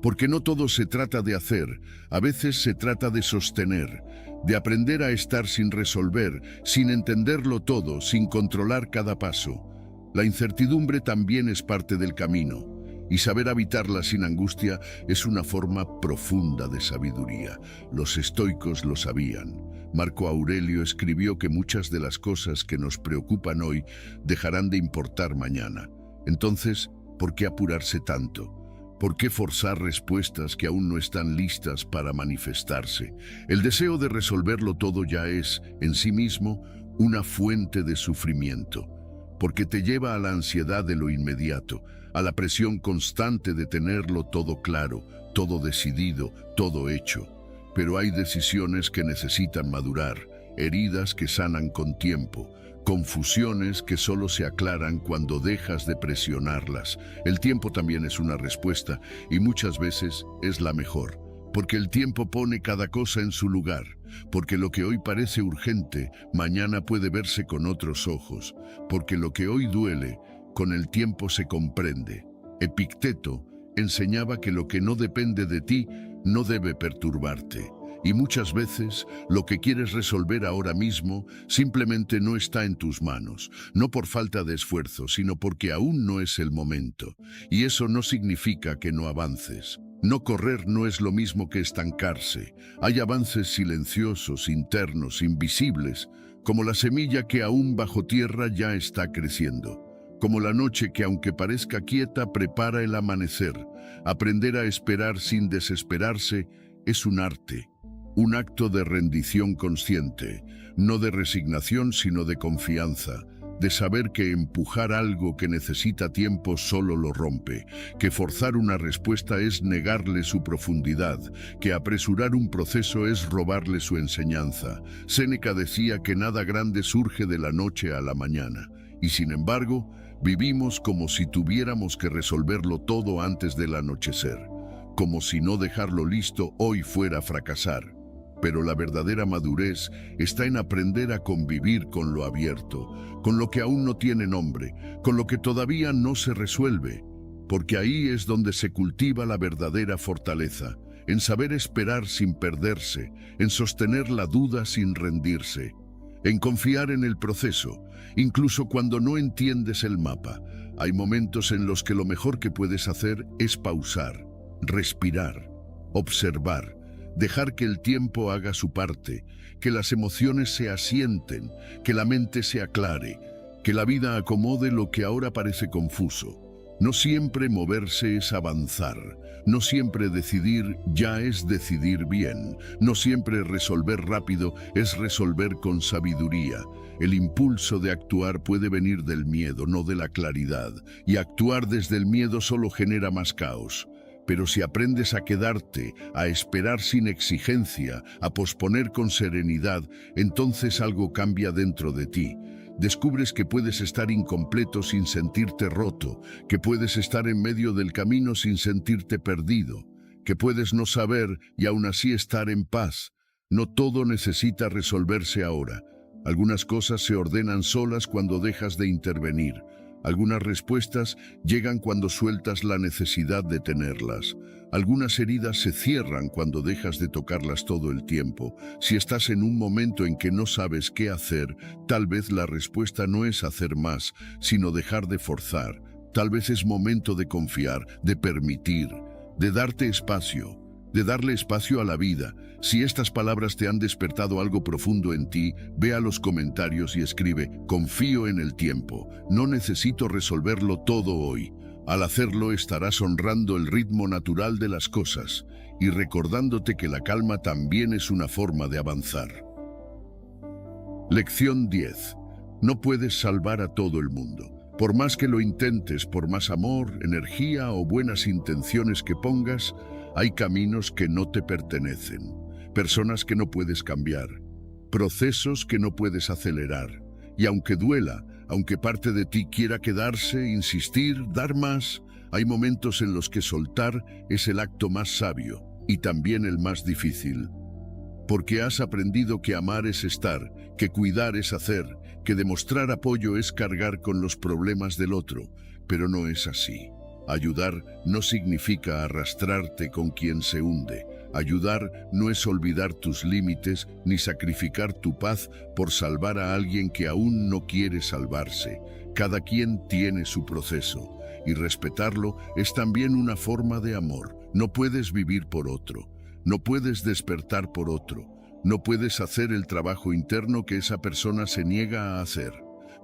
Porque no todo se trata de hacer, a veces se trata de sostener, de aprender a estar sin resolver, sin entenderlo todo, sin controlar cada paso. La incertidumbre también es parte del camino. Y saber habitarla sin angustia es una forma profunda de sabiduría. Los estoicos lo sabían. Marco Aurelio escribió que muchas de las cosas que nos preocupan hoy dejarán de importar mañana. Entonces, ¿por qué apurarse tanto? ¿Por qué forzar respuestas que aún no están listas para manifestarse? El deseo de resolverlo todo ya es, en sí mismo, una fuente de sufrimiento, porque te lleva a la ansiedad de lo inmediato, a la presión constante de tenerlo todo claro, todo decidido, todo hecho. Pero hay decisiones que necesitan madurar, heridas que sanan con tiempo, confusiones que solo se aclaran cuando dejas de presionarlas. El tiempo también es una respuesta y muchas veces es la mejor, porque el tiempo pone cada cosa en su lugar, porque lo que hoy parece urgente, mañana puede verse con otros ojos, porque lo que hoy duele, con el tiempo se comprende. Epicteto enseñaba que lo que no depende de ti no debe perturbarte. Y muchas veces lo que quieres resolver ahora mismo simplemente no está en tus manos, no por falta de esfuerzo, sino porque aún no es el momento. Y eso no significa que no avances. No correr no es lo mismo que estancarse. Hay avances silenciosos, internos, invisibles, como la semilla que aún bajo tierra ya está creciendo. Como la noche que, aunque parezca quieta, prepara el amanecer. Aprender a esperar sin desesperarse es un arte, un acto de rendición consciente, no de resignación, sino de confianza, de saber que empujar algo que necesita tiempo solo lo rompe, que forzar una respuesta es negarle su profundidad, que apresurar un proceso es robarle su enseñanza. Séneca decía que nada grande surge de la noche a la mañana, y sin embargo, vivimos como si tuviéramos que resolverlo todo antes del anochecer, como si no dejarlo listo hoy fuera fracasar. Pero la verdadera madurez está en aprender a convivir con lo abierto, con lo que aún no tiene nombre, con lo que todavía no se resuelve, porque ahí es donde se cultiva la verdadera fortaleza, en saber esperar sin perderse, en sostener la duda sin rendirse, en confiar en el proceso, incluso cuando no entiendes el mapa. Hay momentos en los que lo mejor que puedes hacer es pausar, respirar, observar, dejar que el tiempo haga su parte, que las emociones se asienten, que la mente se aclare, que la vida acomode lo que ahora parece confuso. No siempre moverse es avanzar, no siempre decidir ya es decidir bien, no siempre resolver rápido es resolver con sabiduría. El impulso de actuar puede venir del miedo, no de la claridad, y actuar desde el miedo solo genera más caos. Pero si aprendes a quedarte, a esperar sin exigencia, a posponer con serenidad, entonces algo cambia dentro de ti. Descubres que puedes estar incompleto sin sentirte roto, que puedes estar en medio del camino sin sentirte perdido, que puedes no saber y aún así estar en paz. No todo necesita resolverse ahora. Algunas cosas se ordenan solas cuando dejas de intervenir. Algunas respuestas llegan cuando sueltas la necesidad de tenerlas. Algunas heridas se cierran cuando dejas de tocarlas todo el tiempo. Si estás en un momento en que no sabes qué hacer, tal vez la respuesta no es hacer más, sino dejar de forzar. Tal vez es momento de confiar, de permitir, de darte espacio, de darle espacio a la vida. Si estas palabras te han despertado algo profundo en ti, ve a los comentarios y escribe: confío en el tiempo, no necesito resolverlo todo hoy. Al hacerlo estarás honrando el ritmo natural de las cosas y recordándote que la calma también es una forma de avanzar. Lección 10. No puedes salvar a todo el mundo. Por más que lo intentes, por más amor, energía o buenas intenciones que pongas, hay caminos que no te pertenecen, personas que no puedes cambiar, procesos que no puedes acelerar. Y aunque duela, aunque parte de ti quiera quedarse, insistir, dar más, hay momentos en los que soltar es el acto más sabio y también el más difícil. Porque has aprendido que amar es estar, que cuidar es hacer, que demostrar apoyo es cargar con los problemas del otro, pero no es así. Ayudar no significa arrastrarte con quien se hunde. Ayudar no es olvidar tus límites ni sacrificar tu paz por salvar a alguien que aún no quiere salvarse. Cada quien tiene su proceso y respetarlo es también una forma de amor. No puedes vivir por otro, no puedes despertar por otro, no puedes hacer el trabajo interno que esa persona se niega a hacer.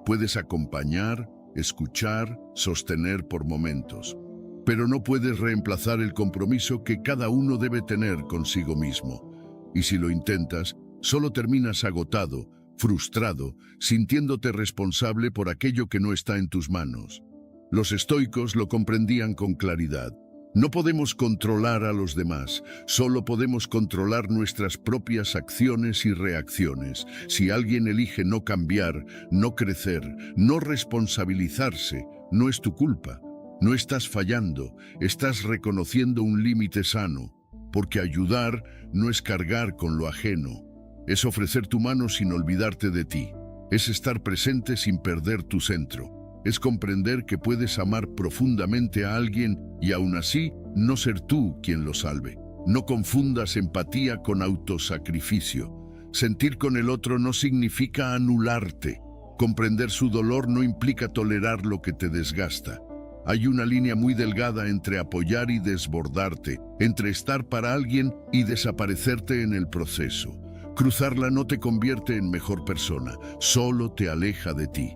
Puedes acompañar, escuchar, sostener por momentos, pero no puedes reemplazar el compromiso que cada uno debe tener consigo mismo. Y si lo intentas, solo terminas agotado, frustrado, sintiéndote responsable por aquello que no está en tus manos. Los estoicos lo comprendían con claridad. No podemos controlar a los demás, solo podemos controlar nuestras propias acciones y reacciones. Si alguien elige no cambiar, no crecer, no responsabilizarse, no es tu culpa. No estás fallando, estás reconociendo un límite sano, porque ayudar no es cargar con lo ajeno, es ofrecer tu mano sin olvidarte de ti, es estar presente sin perder tu centro, es comprender que puedes amar profundamente a alguien y aún así no ser tú quien lo salve. No confundas empatía con autosacrificio. Sentir con el otro no significa anularte. Comprender su dolor no implica tolerar lo que te desgasta. Hay una línea muy delgada entre apoyar y desbordarte, entre estar para alguien y desaparecerte en el proceso. Cruzarla no te convierte en mejor persona, solo te aleja de ti.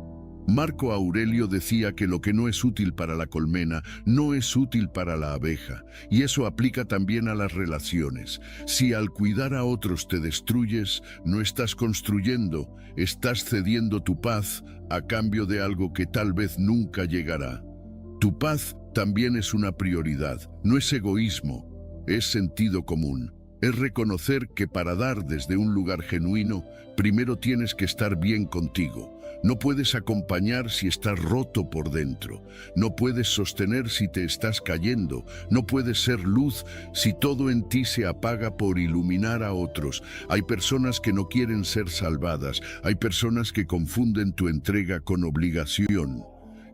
Marco Aurelio decía que lo que no es útil para la colmena no es útil para la abeja, y eso aplica también a las relaciones. Si al cuidar a otros te destruyes, no estás construyendo, estás cediendo tu paz a cambio de algo que tal vez nunca llegará. Tu paz también es una prioridad, no es egoísmo, es sentido común. Es reconocer que para dar desde un lugar genuino, primero tienes que estar bien contigo. No puedes acompañar si estás roto por dentro. No puedes sostener si te estás cayendo. No puedes ser luz si todo en ti se apaga por iluminar a otros. Hay personas que no quieren ser salvadas. Hay personas que confunden tu entrega con obligación,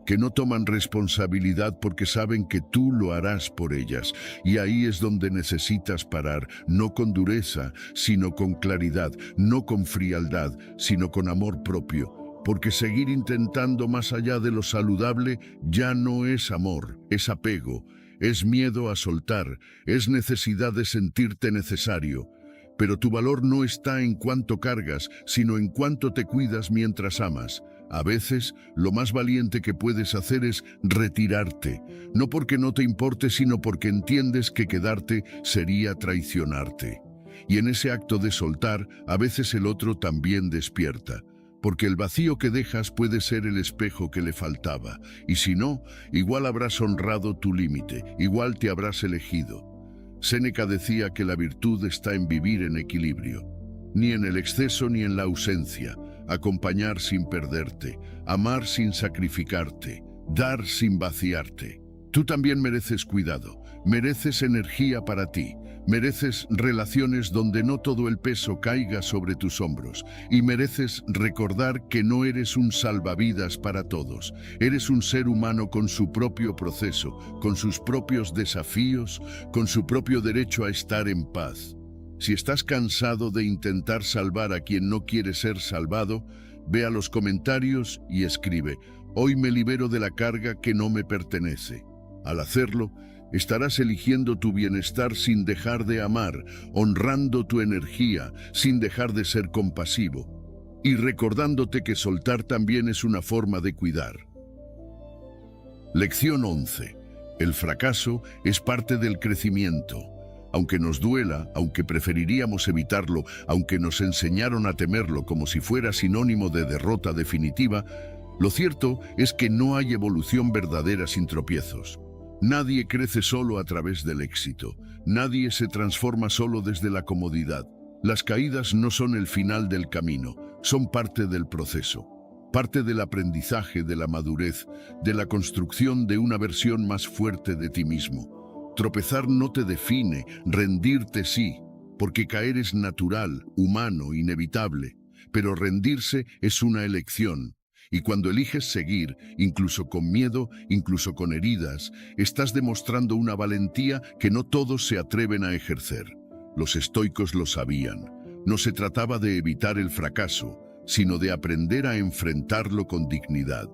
que no toman responsabilidad porque saben que tú lo harás por ellas. Y ahí es donde necesitas parar, no con dureza, sino con claridad, no con frialdad, sino con amor propio. Porque seguir intentando más allá de lo saludable ya no es amor, es apego, es miedo a soltar, es necesidad de sentirte necesario. Pero tu valor no está en cuánto cargas, sino en cuánto te cuidas mientras amas. A veces, lo más valiente que puedes hacer es retirarte, no porque no te importe, sino porque entiendes que quedarte sería traicionarte. Y en ese acto de soltar, a veces el otro también despierta, porque el vacío que dejas puede ser el espejo que le faltaba, y si no, igual habrás honrado tu límite, igual te habrás elegido. Séneca decía que la virtud está en vivir en equilibrio, ni en el exceso ni en la ausencia. Acompañar sin perderte, amar sin sacrificarte, dar sin vaciarte. Tú también mereces cuidado, mereces energía para ti, mereces relaciones donde no todo el peso caiga sobre tus hombros, y mereces recordar que no eres un salvavidas para todos. Eres un ser humano con su propio proceso, con sus propios desafíos, con su propio derecho a estar en paz. Si estás cansado de intentar salvar a quien no quiere ser salvado, ve a los comentarios y escribe: hoy me libero de la carga que no me pertenece. Al hacerlo, estarás eligiendo tu bienestar sin dejar de amar, honrando tu energía, sin dejar de ser compasivo, y recordándote que soltar también es una forma de cuidar. Lección 11. El fracaso es parte del crecimiento. Aunque nos duela, aunque preferiríamos evitarlo, aunque nos enseñaron a temerlo como si fuera sinónimo de derrota definitiva, lo cierto es que no hay evolución verdadera sin tropiezos. Nadie crece solo a través del éxito. Nadie se transforma solo desde la comodidad. Las caídas no son el final del camino, son parte del proceso. Parte del aprendizaje, de la madurez, de la construcción de una versión más fuerte de ti mismo. Tropezar no te define, rendirte sí, porque caer es natural, humano, inevitable, pero rendirse es una elección. Y cuando eliges seguir, incluso con miedo, incluso con heridas, estás demostrando una valentía que no todos se atreven a ejercer. Los estoicos lo sabían. No se trataba de evitar el fracaso, sino de aprender a enfrentarlo con dignidad.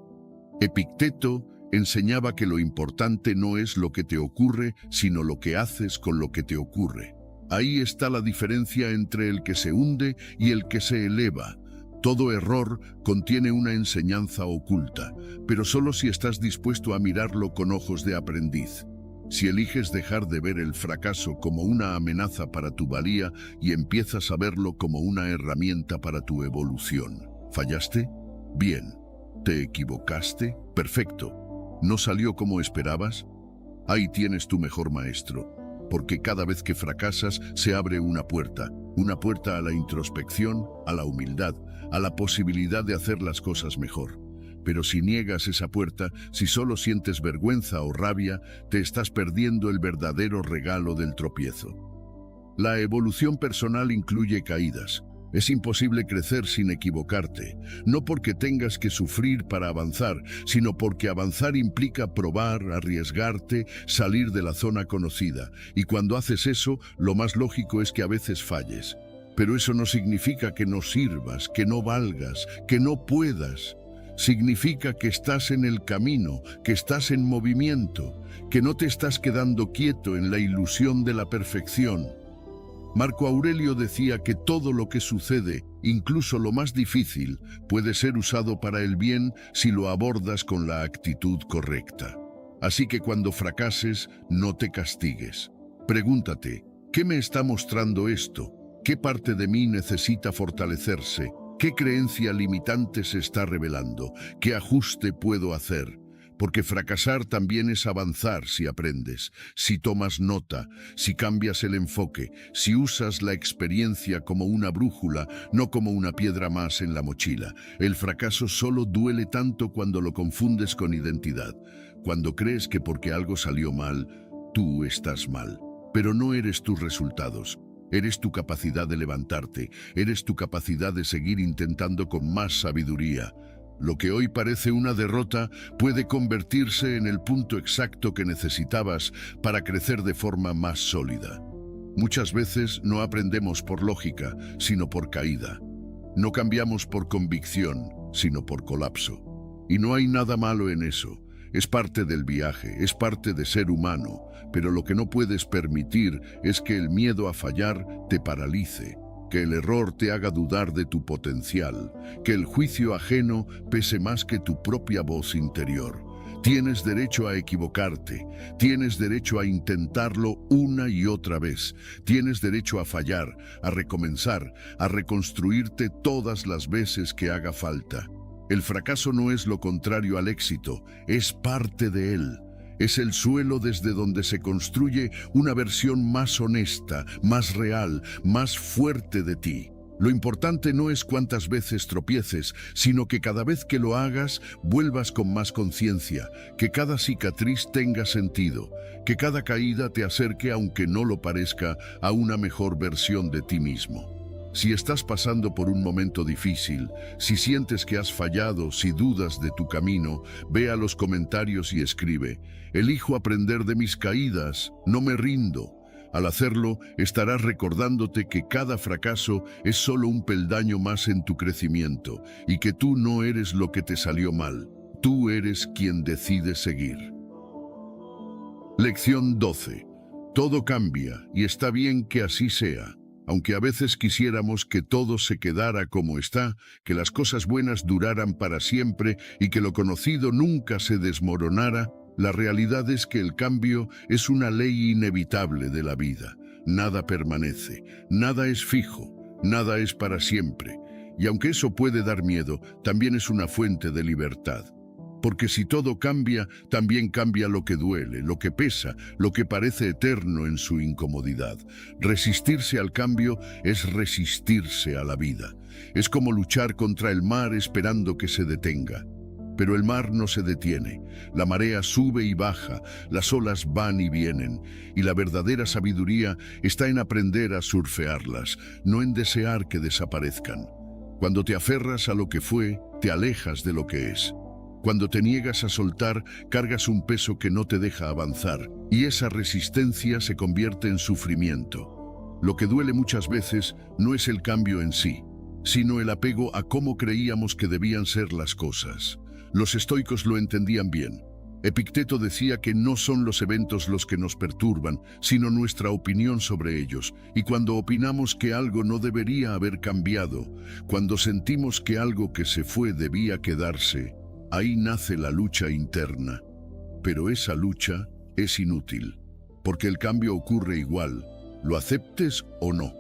Epicteto enseñaba que lo importante no es lo que te ocurre, sino lo que haces con lo que te ocurre. Ahí está la diferencia entre el que se hunde y el que se eleva. Todo error contiene una enseñanza oculta, pero solo si estás dispuesto a mirarlo con ojos de aprendiz. Si eliges dejar de ver el fracaso como una amenaza para tu valía y empiezas a verlo como una herramienta para tu evolución. ¿Fallaste? Bien. ¿Te equivocaste? Perfecto. ¿No salió como esperabas? Ahí tienes tu mejor maestro, porque cada vez que fracasas se abre una puerta a la introspección, a la humildad, a la posibilidad de hacer las cosas mejor. Pero si niegas esa puerta, si solo sientes vergüenza o rabia, te estás perdiendo el verdadero regalo del tropiezo. La evolución personal incluye caídas. Es imposible crecer sin equivocarte, no porque tengas que sufrir para avanzar, sino porque avanzar implica probar, arriesgarte, salir de la zona conocida. Y cuando haces eso, lo más lógico es que a veces falles. Pero eso no significa que no sirvas, que no valgas, que no puedas. Significa que estás en el camino, que estás en movimiento, que no te estás quedando quieto en la ilusión de la perfección. Marco Aurelio decía que todo lo que sucede Incluso lo más difícil puede ser usado para el bien si lo abordas con la actitud correcta. Así que cuando fracases, no te castigues. Pregúntate, ¿qué me está mostrando esto? ¿Qué parte de mí necesita fortalecerse? ¿Qué creencia limitante se está revelando? ¿Qué ajuste puedo hacer? Porque fracasar también es avanzar si aprendes, si tomas nota, si cambias el enfoque, si usas la experiencia como una brújula, no como una piedra más en la mochila. El fracaso solo duele tanto cuando lo confundes con identidad, cuando crees que porque algo salió mal, tú estás mal. Pero no eres tus resultados. Eres tu capacidad de levantarte, eres tu capacidad de seguir intentando con más sabiduría. Lo que hoy parece una derrota puede convertirse en el punto exacto que necesitabas para crecer de forma más sólida. Muchas veces no aprendemos por lógica, sino por caída. No cambiamos por convicción, sino por colapso. Y no hay nada malo en eso. Es parte del viaje, es parte de ser humano, pero lo que no puedes permitir es que el miedo a fallar te paralice, que el error te haga dudar de tu potencial, que el juicio ajeno pese más que tu propia voz interior. Tienes derecho a equivocarte, tienes derecho a intentarlo una y otra vez, tienes derecho a fallar, a recomenzar, a reconstruirte todas las veces que haga falta. El fracaso no es lo contrario al éxito, es parte de él. Es el suelo desde donde se construye una versión más honesta, más real, más fuerte de ti. Lo importante no es cuántas veces tropieces, sino que cada vez que lo hagas, vuelvas con más conciencia, que cada cicatriz tenga sentido, que cada caída te acerque, aunque no lo parezca, a una mejor versión de ti mismo. Si estás pasando por un momento difícil, si sientes que has fallado, si dudas de tu camino, ve a los comentarios y escribe: elijo aprender de mis caídas, no me rindo. Al hacerlo, estarás recordándote que cada fracaso es solo un peldaño más en tu crecimiento y que tú no eres lo que te salió mal. Tú eres quien decide seguir. Lección 12. Todo cambia y está bien que así sea. Aunque a veces quisiéramos que todo se quedara como está, que las cosas buenas duraran para siempre y que lo conocido nunca se desmoronara, la realidad es que el cambio es una ley inevitable de la vida. Nada permanece, nada es fijo, nada es para siempre. Y aunque eso puede dar miedo, también es una fuente de libertad. Porque si todo cambia, también cambia lo que duele, lo que pesa, lo que parece eterno en su incomodidad. Resistirse al cambio es resistirse a la vida. Es como luchar contra el mar esperando que se detenga. Pero el mar no se detiene. La marea sube y baja, las olas van y vienen. Y la verdadera sabiduría está en aprender a surfearlas, no en desear que desaparezcan. Cuando te aferras a lo que fue, te alejas de lo que es. Cuando te niegas a soltar, cargas un peso que no te deja avanzar, y esa resistencia se convierte en sufrimiento. Lo que duele muchas veces no es el cambio en sí, sino el apego a cómo creíamos que debían ser las cosas. Los estoicos lo entendían bien. Epicteto decía que no son los eventos los que nos perturban, sino nuestra opinión sobre ellos. Y cuando opinamos que algo no debería haber cambiado, cuando sentimos que algo que se fue debía quedarse, ahí nace la lucha interna. Pero esa lucha es inútil, porque el cambio ocurre igual, lo aceptes o no.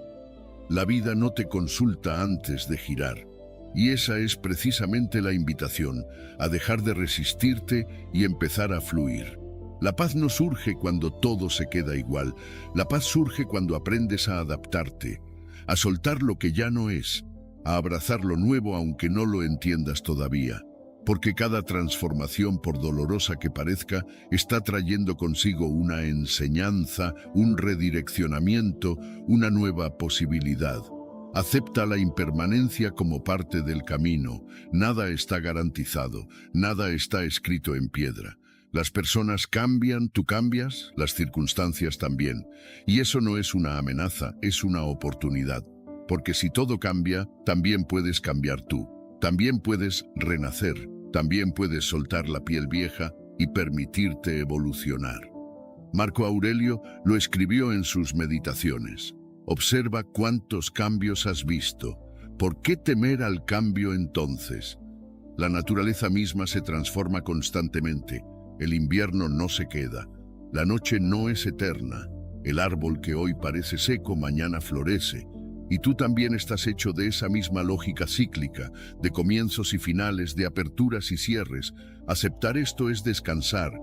La vida no te consulta antes de girar. Y esa es precisamente la invitación, a dejar de resistirte y empezar a fluir. La paz no surge cuando todo se queda igual. La paz surge cuando aprendes a adaptarte, a soltar lo que ya no es, a abrazar lo nuevo aunque no lo entiendas todavía. Porque cada transformación, por dolorosa que parezca, está trayendo consigo una enseñanza, un redireccionamiento, una nueva posibilidad. Acepta la impermanencia como parte del camino. Nada está garantizado, nada está escrito en piedra. Las personas cambian, tú cambias, las circunstancias también. Y eso no es una amenaza, es una oportunidad. Porque si todo cambia, también puedes cambiar tú. También puedes renacer, también puedes soltar la piel vieja y permitirte evolucionar. Marco Aurelio lo escribió en sus meditaciones. Observa cuántos cambios has visto, ¿Por qué temer al cambio entonces? La naturaleza misma se transforma constantemente. El invierno no se queda. La noche no es eterna. El árbol que hoy parece seco, mañana florece. Y tú también estás hecho de esa misma lógica cíclica, de comienzos y finales, de aperturas y cierres. Aceptar esto es descansar,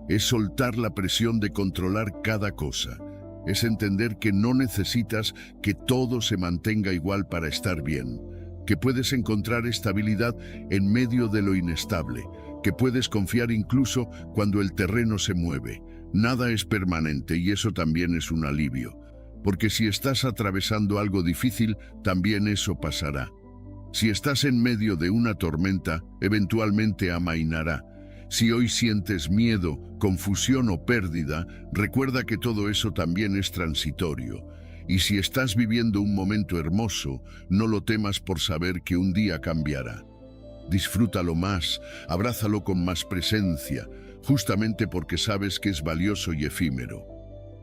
es soltar la presión de controlar cada cosa. Es entender que no necesitas que todo se mantenga igual para estar bien, que puedes encontrar estabilidad en medio de lo inestable, que puedes confiar incluso cuando el terreno se mueve. Nada es permanente y eso también es un alivio, porque si estás atravesando algo difícil, también eso pasará. Si estás en medio de una tormenta, eventualmente amainará. Si hoy sientes miedo, confusión o pérdida, recuerda que todo eso también es transitorio. Y si estás viviendo un momento hermoso, no lo temas por saber que un día cambiará. Disfrútalo más, abrázalo con más presencia, justamente porque sabes que es valioso y efímero.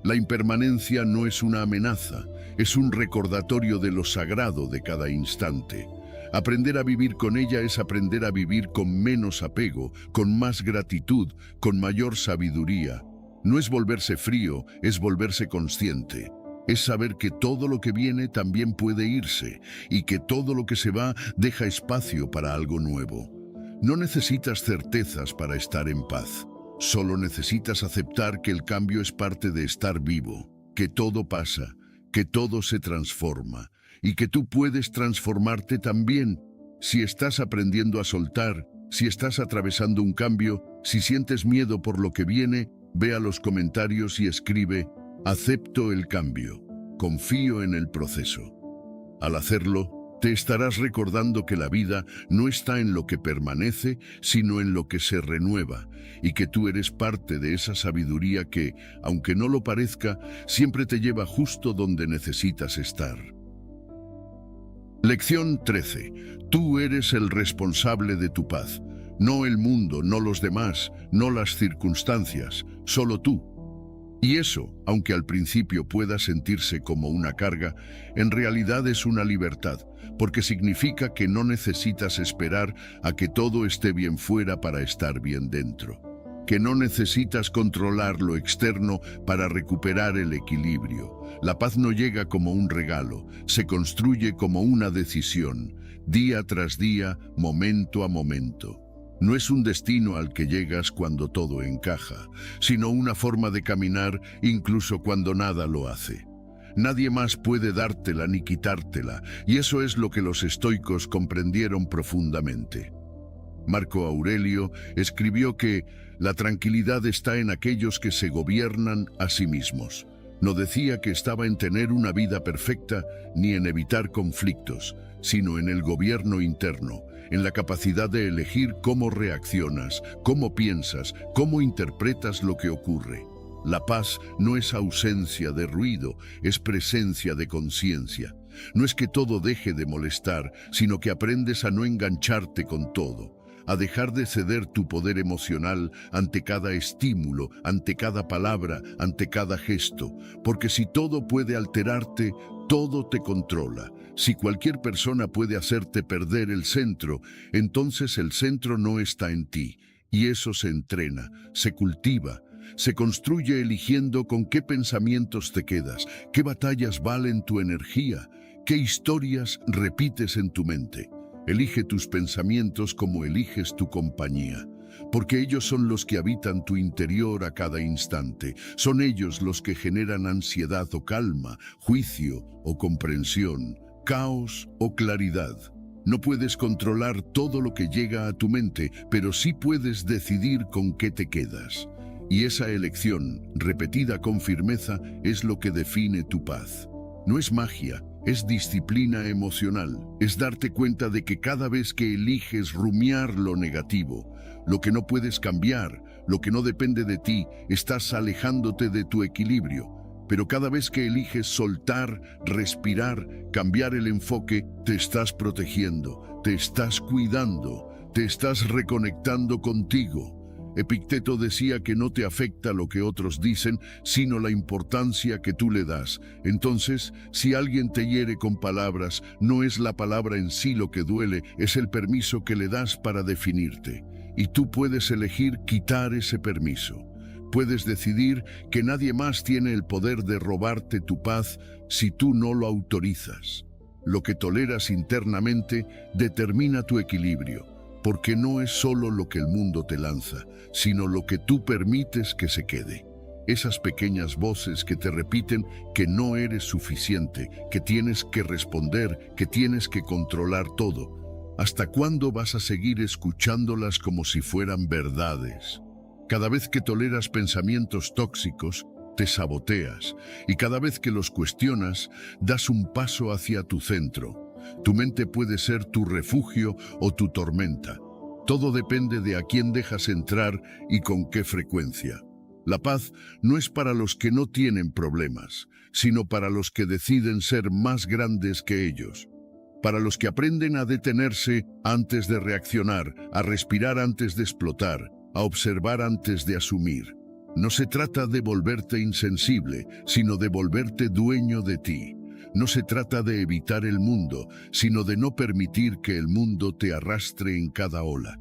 La impermanencia no es una amenaza, es un recordatorio de lo sagrado de cada instante. Aprender a vivir con ella es aprender a vivir con menos apego, con más gratitud, con mayor sabiduría. No es volverse frío, es volverse consciente. Es saber que todo lo que viene también puede irse y que todo lo que se va deja espacio para algo nuevo. No necesitas certezas para estar en paz. Solo necesitas aceptar que el cambio es parte de estar vivo, que todo pasa, que todo se transforma y que tú puedes transformarte también. Si estás aprendiendo a soltar, si estás atravesando un cambio, si sientes miedo por lo que viene, ve a los comentarios y escribe: acepto el cambio, confío en el proceso. Al hacerlo, te estarás recordando que la vida no está en lo que permanece, sino en lo que se renueva, y que tú eres parte de esa sabiduría que, aunque no lo parezca, siempre te lleva justo donde necesitas estar. Lección 13. Tú eres el responsable de tu paz. No el mundo, no los demás, no las circunstancias, solo tú. Y eso, aunque al principio pueda sentirse como una carga, en realidad es una libertad, porque significa que no necesitas esperar a que todo esté bien fuera para estar bien dentro, que no necesitas controlar lo externo para recuperar el equilibrio. La paz no llega como un regalo, se construye como una decisión, día tras día, momento a momento. No es un destino al que llegas cuando todo encaja, sino una forma de caminar incluso cuando nada lo hace. Nadie más puede dártela ni quitártela, y eso es lo que los estoicos comprendieron profundamente. Marco Aurelio escribió que la tranquilidad está en aquellos que se gobiernan a sí mismos. No decía que estaba en tener una vida perfecta ni en evitar conflictos, sino en el gobierno interno, en la capacidad de elegir cómo reaccionas, cómo piensas, cómo interpretas lo que ocurre. La paz no es ausencia de ruido, es presencia de conciencia. No es que todo deje de molestar, sino que aprendes a no engancharte con todo, a dejar de ceder tu poder emocional ante cada estímulo, ante cada palabra, ante cada gesto, porque si todo puede alterarte, todo te controla. Si cualquier persona puede hacerte perder el centro, entonces el centro no está en ti, y eso se entrena, se cultiva, se construye eligiendo con qué pensamientos te quedas, qué batallas valen tu energía, qué historias repites en tu mente. Elige tus pensamientos como eliges tu compañía, porque ellos son los que habitan tu interior a cada instante. Son ellos los que generan ansiedad o calma, juicio o comprensión, caos o claridad. No puedes controlar todo lo que llega a tu mente, pero sí puedes decidir con qué te quedas. Y esa elección, repetida con firmeza, es lo que define tu paz. No es magia. Es disciplina emocional, es darte cuenta de que cada vez que eliges rumiar lo negativo, lo que no puedes cambiar, lo que no depende de ti, estás alejándote de tu equilibrio. Pero cada vez que eliges soltar, respirar, cambiar el enfoque, te estás protegiendo, te estás cuidando, te estás reconectando contigo. Epicteto decía que no te afecta lo que otros dicen, sino la importancia que tú le das. Entonces, si alguien te hiere con palabras, no es la palabra en sí lo que duele, es el permiso que le das para definirte. Y tú puedes elegir quitar ese permiso. Puedes decidir que nadie más tiene el poder de robarte tu paz si tú no lo autorizas. Lo que toleras internamente determina tu equilibrio, porque no es solo lo que el mundo te lanza, sino lo que tú permites que se quede. Esas pequeñas voces que te repiten que no eres suficiente, que tienes que responder, que tienes que controlar todo. ¿Hasta cuándo vas a seguir escuchándolas como si fueran verdades? Cada vez que toleras pensamientos tóxicos, te saboteas, y cada vez que los cuestionas, das un paso hacia tu centro. Tu mente puede ser tu refugio o tu tormenta. Todo depende de a quién dejas entrar y con qué frecuencia. La paz no es para los que no tienen problemas, sino para los que deciden ser más grandes que ellos. Para los que aprenden a detenerse antes de reaccionar, a respirar antes de explotar, a observar antes de asumir. No se trata de volverte insensible, sino de volverte dueño de ti. No se trata de evitar el mundo, sino de no permitir que el mundo te arrastre en cada ola.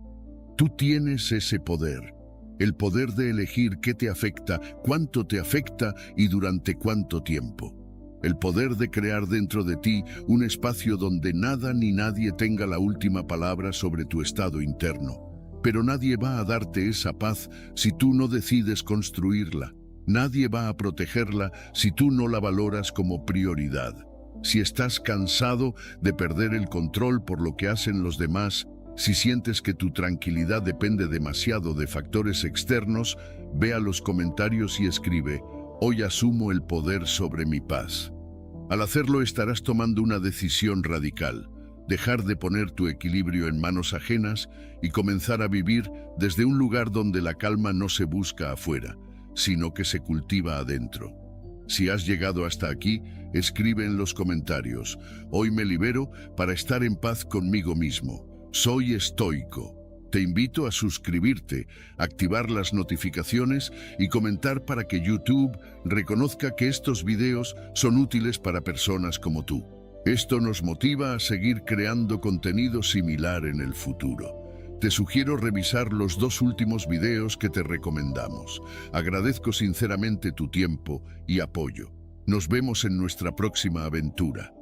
Tú tienes ese poder, el poder de elegir qué te afecta, cuánto te afecta y durante cuánto tiempo. El poder de crear dentro de ti un espacio donde nada ni nadie tenga la última palabra sobre tu estado interno. Pero nadie va a darte esa paz si tú no decides construirla. Nadie va a protegerla si tú no la valoras como prioridad. Si estás cansado de perder el control por lo que hacen los demás, si sientes que tu tranquilidad depende demasiado de factores externos, ve a los comentarios y escribe: hoy asumo el poder sobre mi paz. Al hacerlo estarás tomando una decisión radical. Dejar de poner tu equilibrio en manos ajenas y comenzar a vivir desde un lugar donde la calma no se busca afuera, sino que se cultiva adentro. Si has llegado hasta aquí, escribe en los comentarios: hoy me libero para estar en paz conmigo mismo. Soy estoico. Te invito a suscribirte, activar las notificaciones y comentar para que YouTube reconozca que estos videos son útiles para personas como tú. Esto nos motiva a seguir creando contenido similar en el futuro. Te sugiero revisar los 2 últimos videos que te recomendamos. Agradezco sinceramente tu tiempo y apoyo. Nos vemos en nuestra próxima aventura.